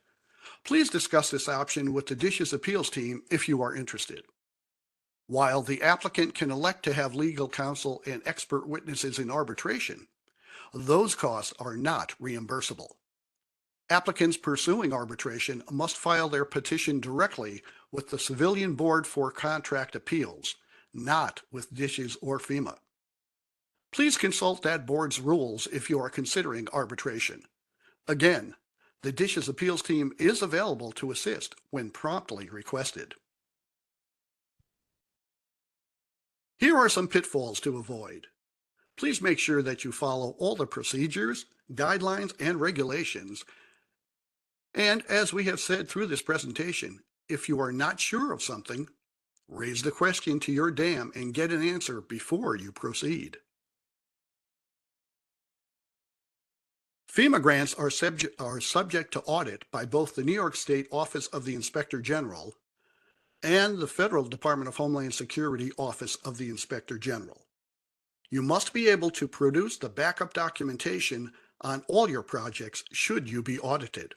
Please discuss this option with the DHSES appeals team if you are interested. While the applicant can elect to have legal counsel and expert witnesses in arbitration, those costs are not reimbursable. Applicants pursuing arbitration must file their petition directly with the Civilian Board for Contract Appeals, not with DHSES or FEMA. Please consult that board's rules if you are considering arbitration. Again, the DHSES appeals team is available to assist when promptly requested. Here are some pitfalls to avoid. Please make sure that you follow all the procedures, guidelines, and regulations. And as we have said through this presentation, if you are not sure of something, raise the question to your DAM and get an answer before you proceed. FEMA grants are subject to audit by both the New York State Office of the Inspector General and the Federal Department of Homeland Security Office of the Inspector General. You must be able to produce the backup documentation on all your projects should you be audited.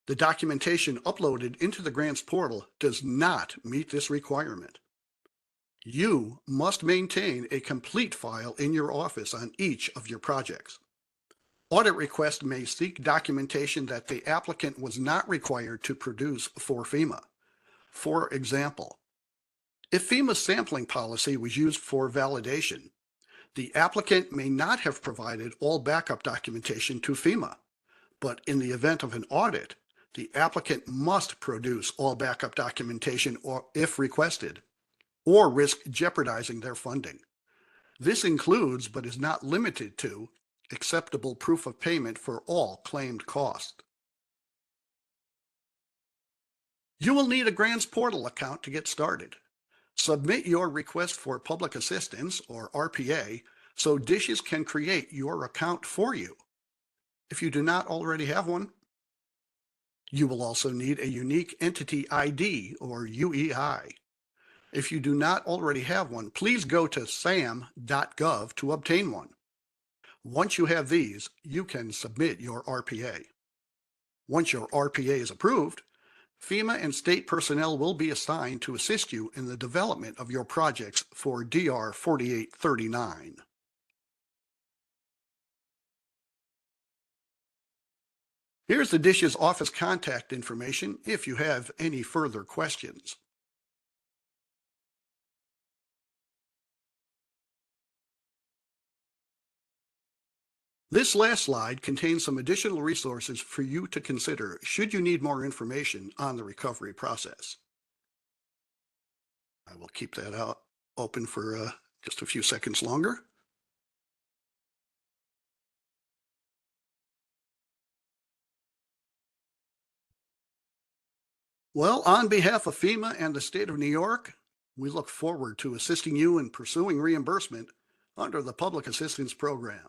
The documentation uploaded into the grants portal does not meet this requirement. You must maintain a complete file in your office on each of your projects. Audit requests may seek documentation that the applicant was not required to produce for FEMA. For example, if FEMA's sampling policy was used for validation, the applicant may not have provided all backup documentation to FEMA, but in the event of an audit, the applicant must produce all backup documentation or if requested, or risk jeopardizing their funding. This includes, but is not limited to, acceptable proof of payment for all claimed costs. You will need a grants portal account to get started. Submit your request for public assistance, or RPA, so DHSES can create your account for you. If you do not already have one, you will also need a unique entity ID, or UEI. If you do not already have one, please go to sam.gov to obtain one. Once you have these, you can submit your RPA. Once your RPA is approved, FEMA and state personnel will be assigned to assist you in the development of your projects for DR-4839. Here's the DHSES office contact information if you have any further questions. This last slide contains some additional resources for you to consider should you need more information on the recovery process. I will keep that out open for just a few seconds longer. Well, on behalf of FEMA and the state of New York, we look forward to assisting you in pursuing reimbursement under the Public Assistance Program.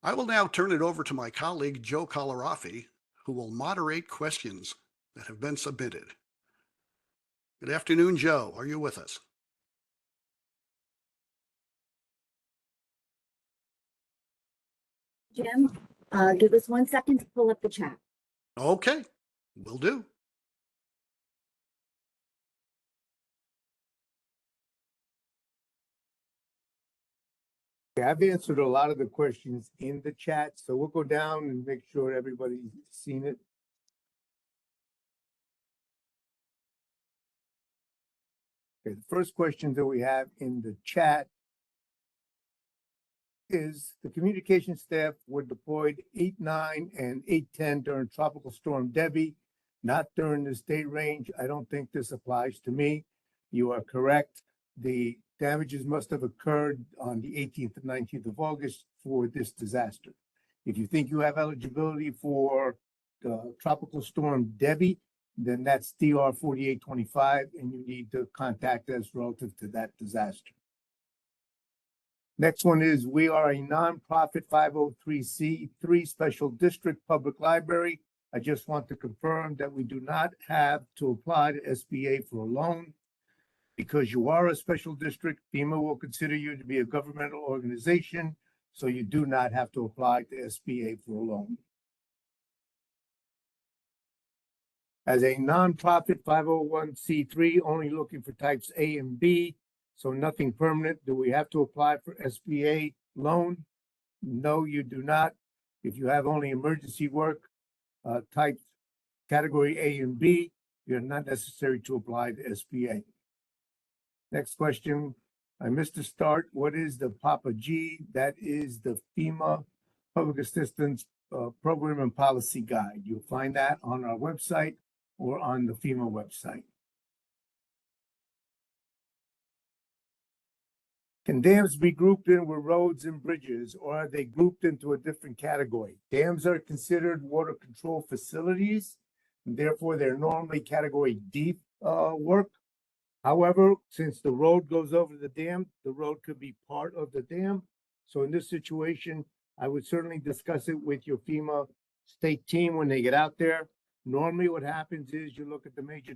I will now turn it over to my colleague, Joe Colarafi, who will moderate questions that have been submitted. Good afternoon, Joe. Are you with us? Jim, give us 1 second to pull up the chat. Okay, will do. Okay, I've answered a lot of the questions in the chat, so we'll go down and make sure everybody's seen it. Okay, the first question that we have in the chat is the communication staff were deployed 8/9 and 8/10 during Tropical Storm Debbie, not during the state range. I don't think this applies to me. You are correct. The damages must have occurred on the 18th and 19th of August for this disaster. If you think you have eligibility for the Tropical Storm Debbie, then that's DR-4825, and you need to contact us relative to that disaster. Next one is, we are a nonprofit 503c3 special district public library. I just want to confirm that we do not have to apply to SBA for a loan. Because you are a special district, FEMA will consider you to be a governmental organization, so you do not have to apply to SBA for a loan. As a nonprofit 501c3, only looking for types A and B, so nothing permanent. Do we have to apply for SBA loan? No, you do not. If you have only emergency work, types category A and B, you're not necessary to apply to SBA. Next question, I missed the start. What is the Papa G? That is the FEMA Public Assistance Program and Policy Guide. You'll find that on our website or on the FEMA website. Can dams be grouped in with roads and bridges, or are they grouped into a different category? Dams are considered water control facilities, and therefore they're normally category D work. However, since the road goes over the dam, the road could be part of the dam. So in this situation, I would certainly discuss it with your FEMA state team when they get out there. Normally what happens is you look at the major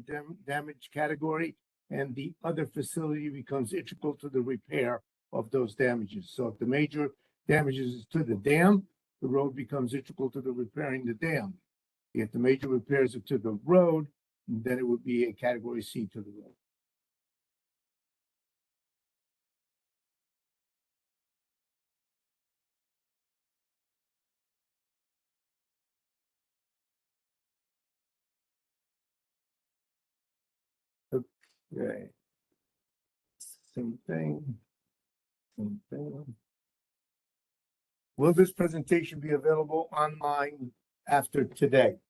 damage category, and the other facility becomes integral to the repair of those damages. So if the major damages is to the dam, the road becomes integral to the repairing the dam. If the major repairs are to the road, then it would be a category C to the road. Okay. Same thing. Same thing. Will this presentation be available online after today?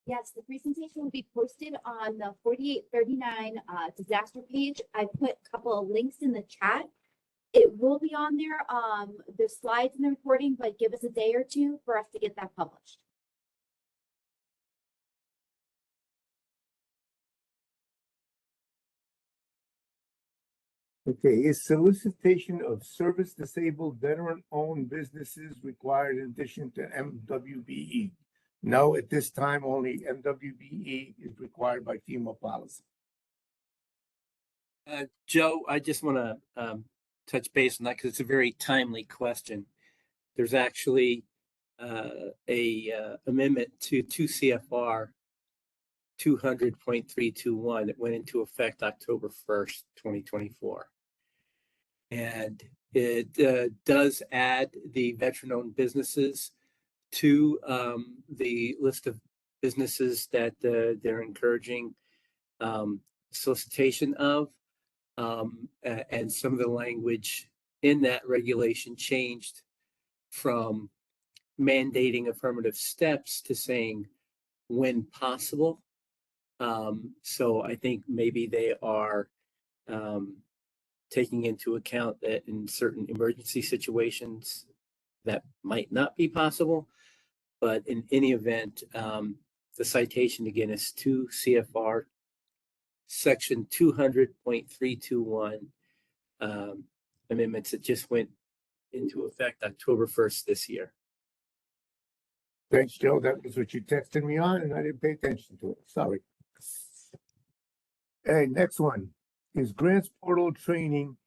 Yes, the presentation will be posted on the 4839 disaster page. I put a couple of links in the chat. It will be on there, the slides and the recording, but give us a day or two for us to get that published. Okay, is solicitation of service disabled veteran-owned businesses required in addition to MWBE? No, at this time, only MWBE is required by FEMA policy. Joe, I just want to touch base on that because it's a very timely question. There's actually a amendment to 2 CFR 200.321 that went into effect October 1st, 2024. And it does add the veteran-owned businesses to the list of businesses that they're encouraging solicitation of. And some of the language in that regulation changed from mandating affirmative steps to saying when possible. So I think maybe they are taking into account that in certain emergency situations that might not be possible. But in any event, the citation again is 2 CFR section 200.321 amendments that just went into effect October 1st this year. Thanks, Joe. That was what you texted me on, and I didn't pay attention to it. Sorry. Hey, next one is grants portal training.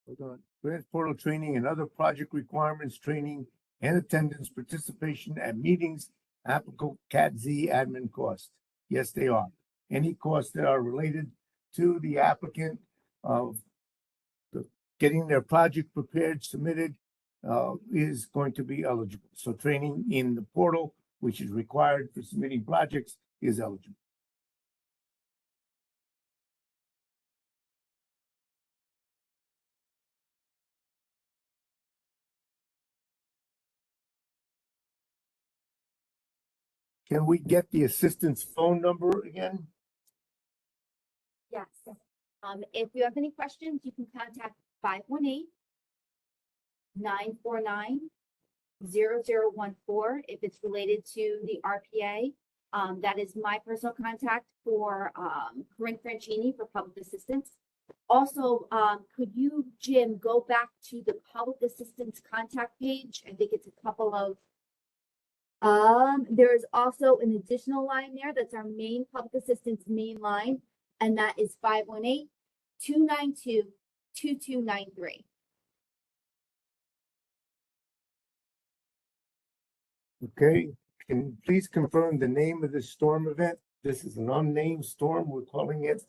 Hold on. Grants portal training and other project requirements training and attendance participation at meetings applicable CAT-Z admin costs. Yes, they are. Any costs that are related to the applicant of the getting their project prepared, submitted, is going to be eligible. So training in the portal, which is required for submitting projects, is eligible. Can we get the assistant's phone number again? Yes. If you have any questions, you can contact 518-949-0014 if it's related to the RPA. That is my personal contact for Corinne Franchini for public assistance. Also, could you, Jim, go back to the public assistance contact page? I think it's a couple of there's also an additional line there. That's our main public assistance main line, and that is 518-292-2293. Okay, can you please confirm the name of this storm event? This is an unnamed storm. We're calling it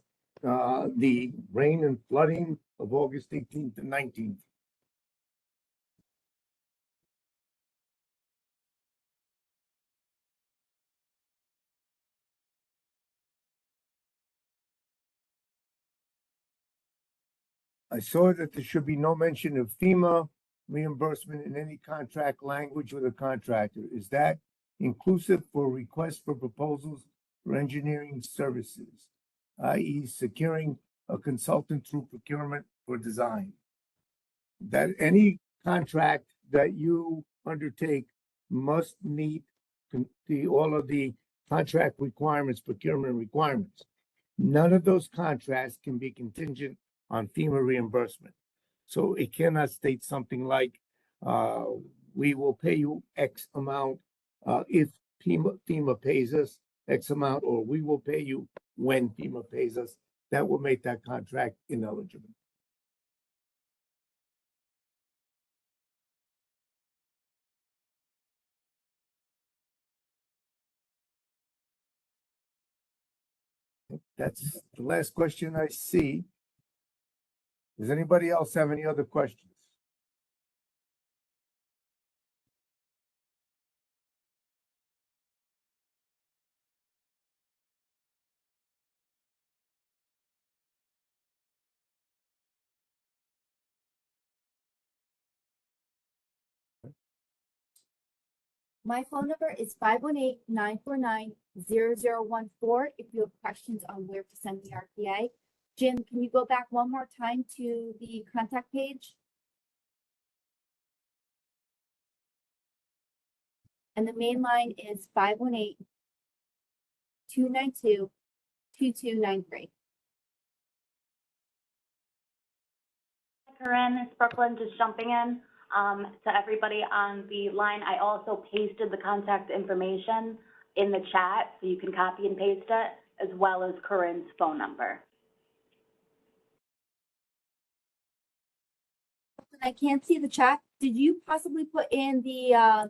the rain and flooding of August 18th and 19th. I saw that there should be no mention of FEMA reimbursement in any contract language with a contractor. Is that inclusive for requests for proposals for engineering services, i.e. securing a consultant through procurement for design? That any contract that you undertake must meet all of the contract requirements, procurement requirements. None of those contracts can be contingent on FEMA reimbursement. So it cannot state something like, we will pay you X amount if FEMA pays us X amount, or we will pay you when FEMA pays us. That will make that contract ineligible. That's the last question I see. Does anybody else have any other questions? My phone number is 518-949-0014 if you have questions on where to send the RPA. Jim, can you go back one more time to the contact page? And the main line is 518-292-2293. Corinne, it's Brooklyn, just jumping in. To everybody on the line, I also pasted the contact information in the chat, so you can copy and paste it, as well as Corinne's phone number. I can't see the chat. Did you possibly put in the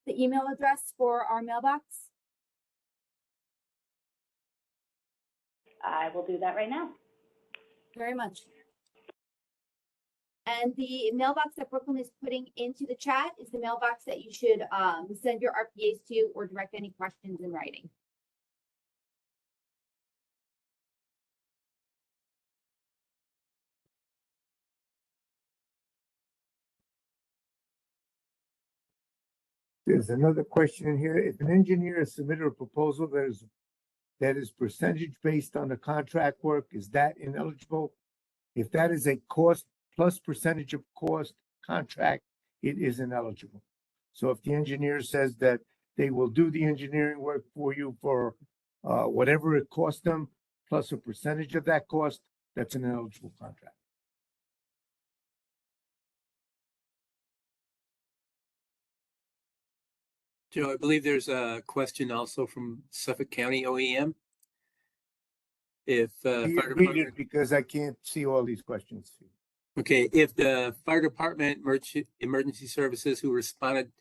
email address for our mailbox? I will do that right now. Very much. And the mailbox that Brooklyn is putting into the chat is the mailbox that you should send your RPAs to or direct any questions in writing. There's another question in here. If an engineer has submitted a proposal that is percentage based on the contract work, is that ineligible? If that is a cost plus percentage of cost contract, it is ineligible. So if the engineer says that they will do the engineering work for you for whatever it costs them, plus a percentage of that cost, that's an ineligible contract. Joe, I believe there's a question also from Suffolk County OEM. If fire Read department, it because I can't see all these questions. okay, if the fire department emergency services who responded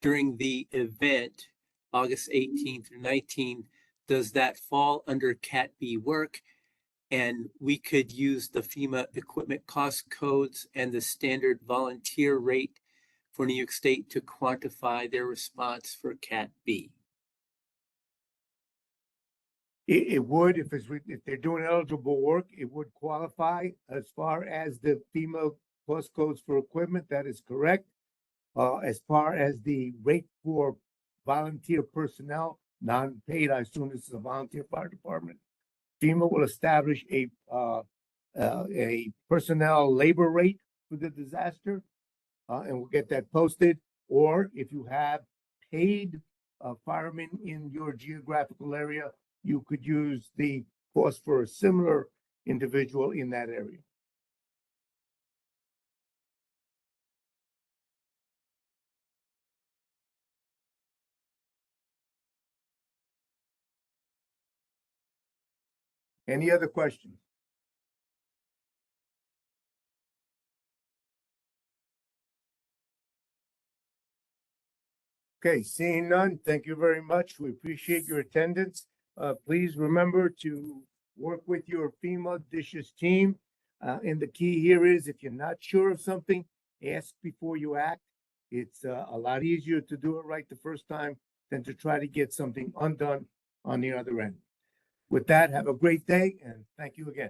during the event, August 18th through 19th, does that fall under Cat B work? And we could use the FEMA equipment cost codes and the standard volunteer rate for New York State to quantify their response for Cat B. It would, if they're doing eligible work, it would qualify as far as the FEMA cost codes for equipment, that is correct. As far as the rate for volunteer personnel, non-paid, I assume this is a volunteer fire department. FEMA will establish a personnel labor rate for the disaster, and we'll get that posted. Or if you have paid firemen in your geographical area, you could use the cost for a similar individual in that area. Any other questions? Okay, seeing none, thank you very much. We appreciate your attendance. Please remember to work with your FEMA DHSES team. And the key here is if you're not sure of something, ask before you act. It's a lot easier to do it right the first time than to try to get something undone on the other end. With that, have a great day and thank you again.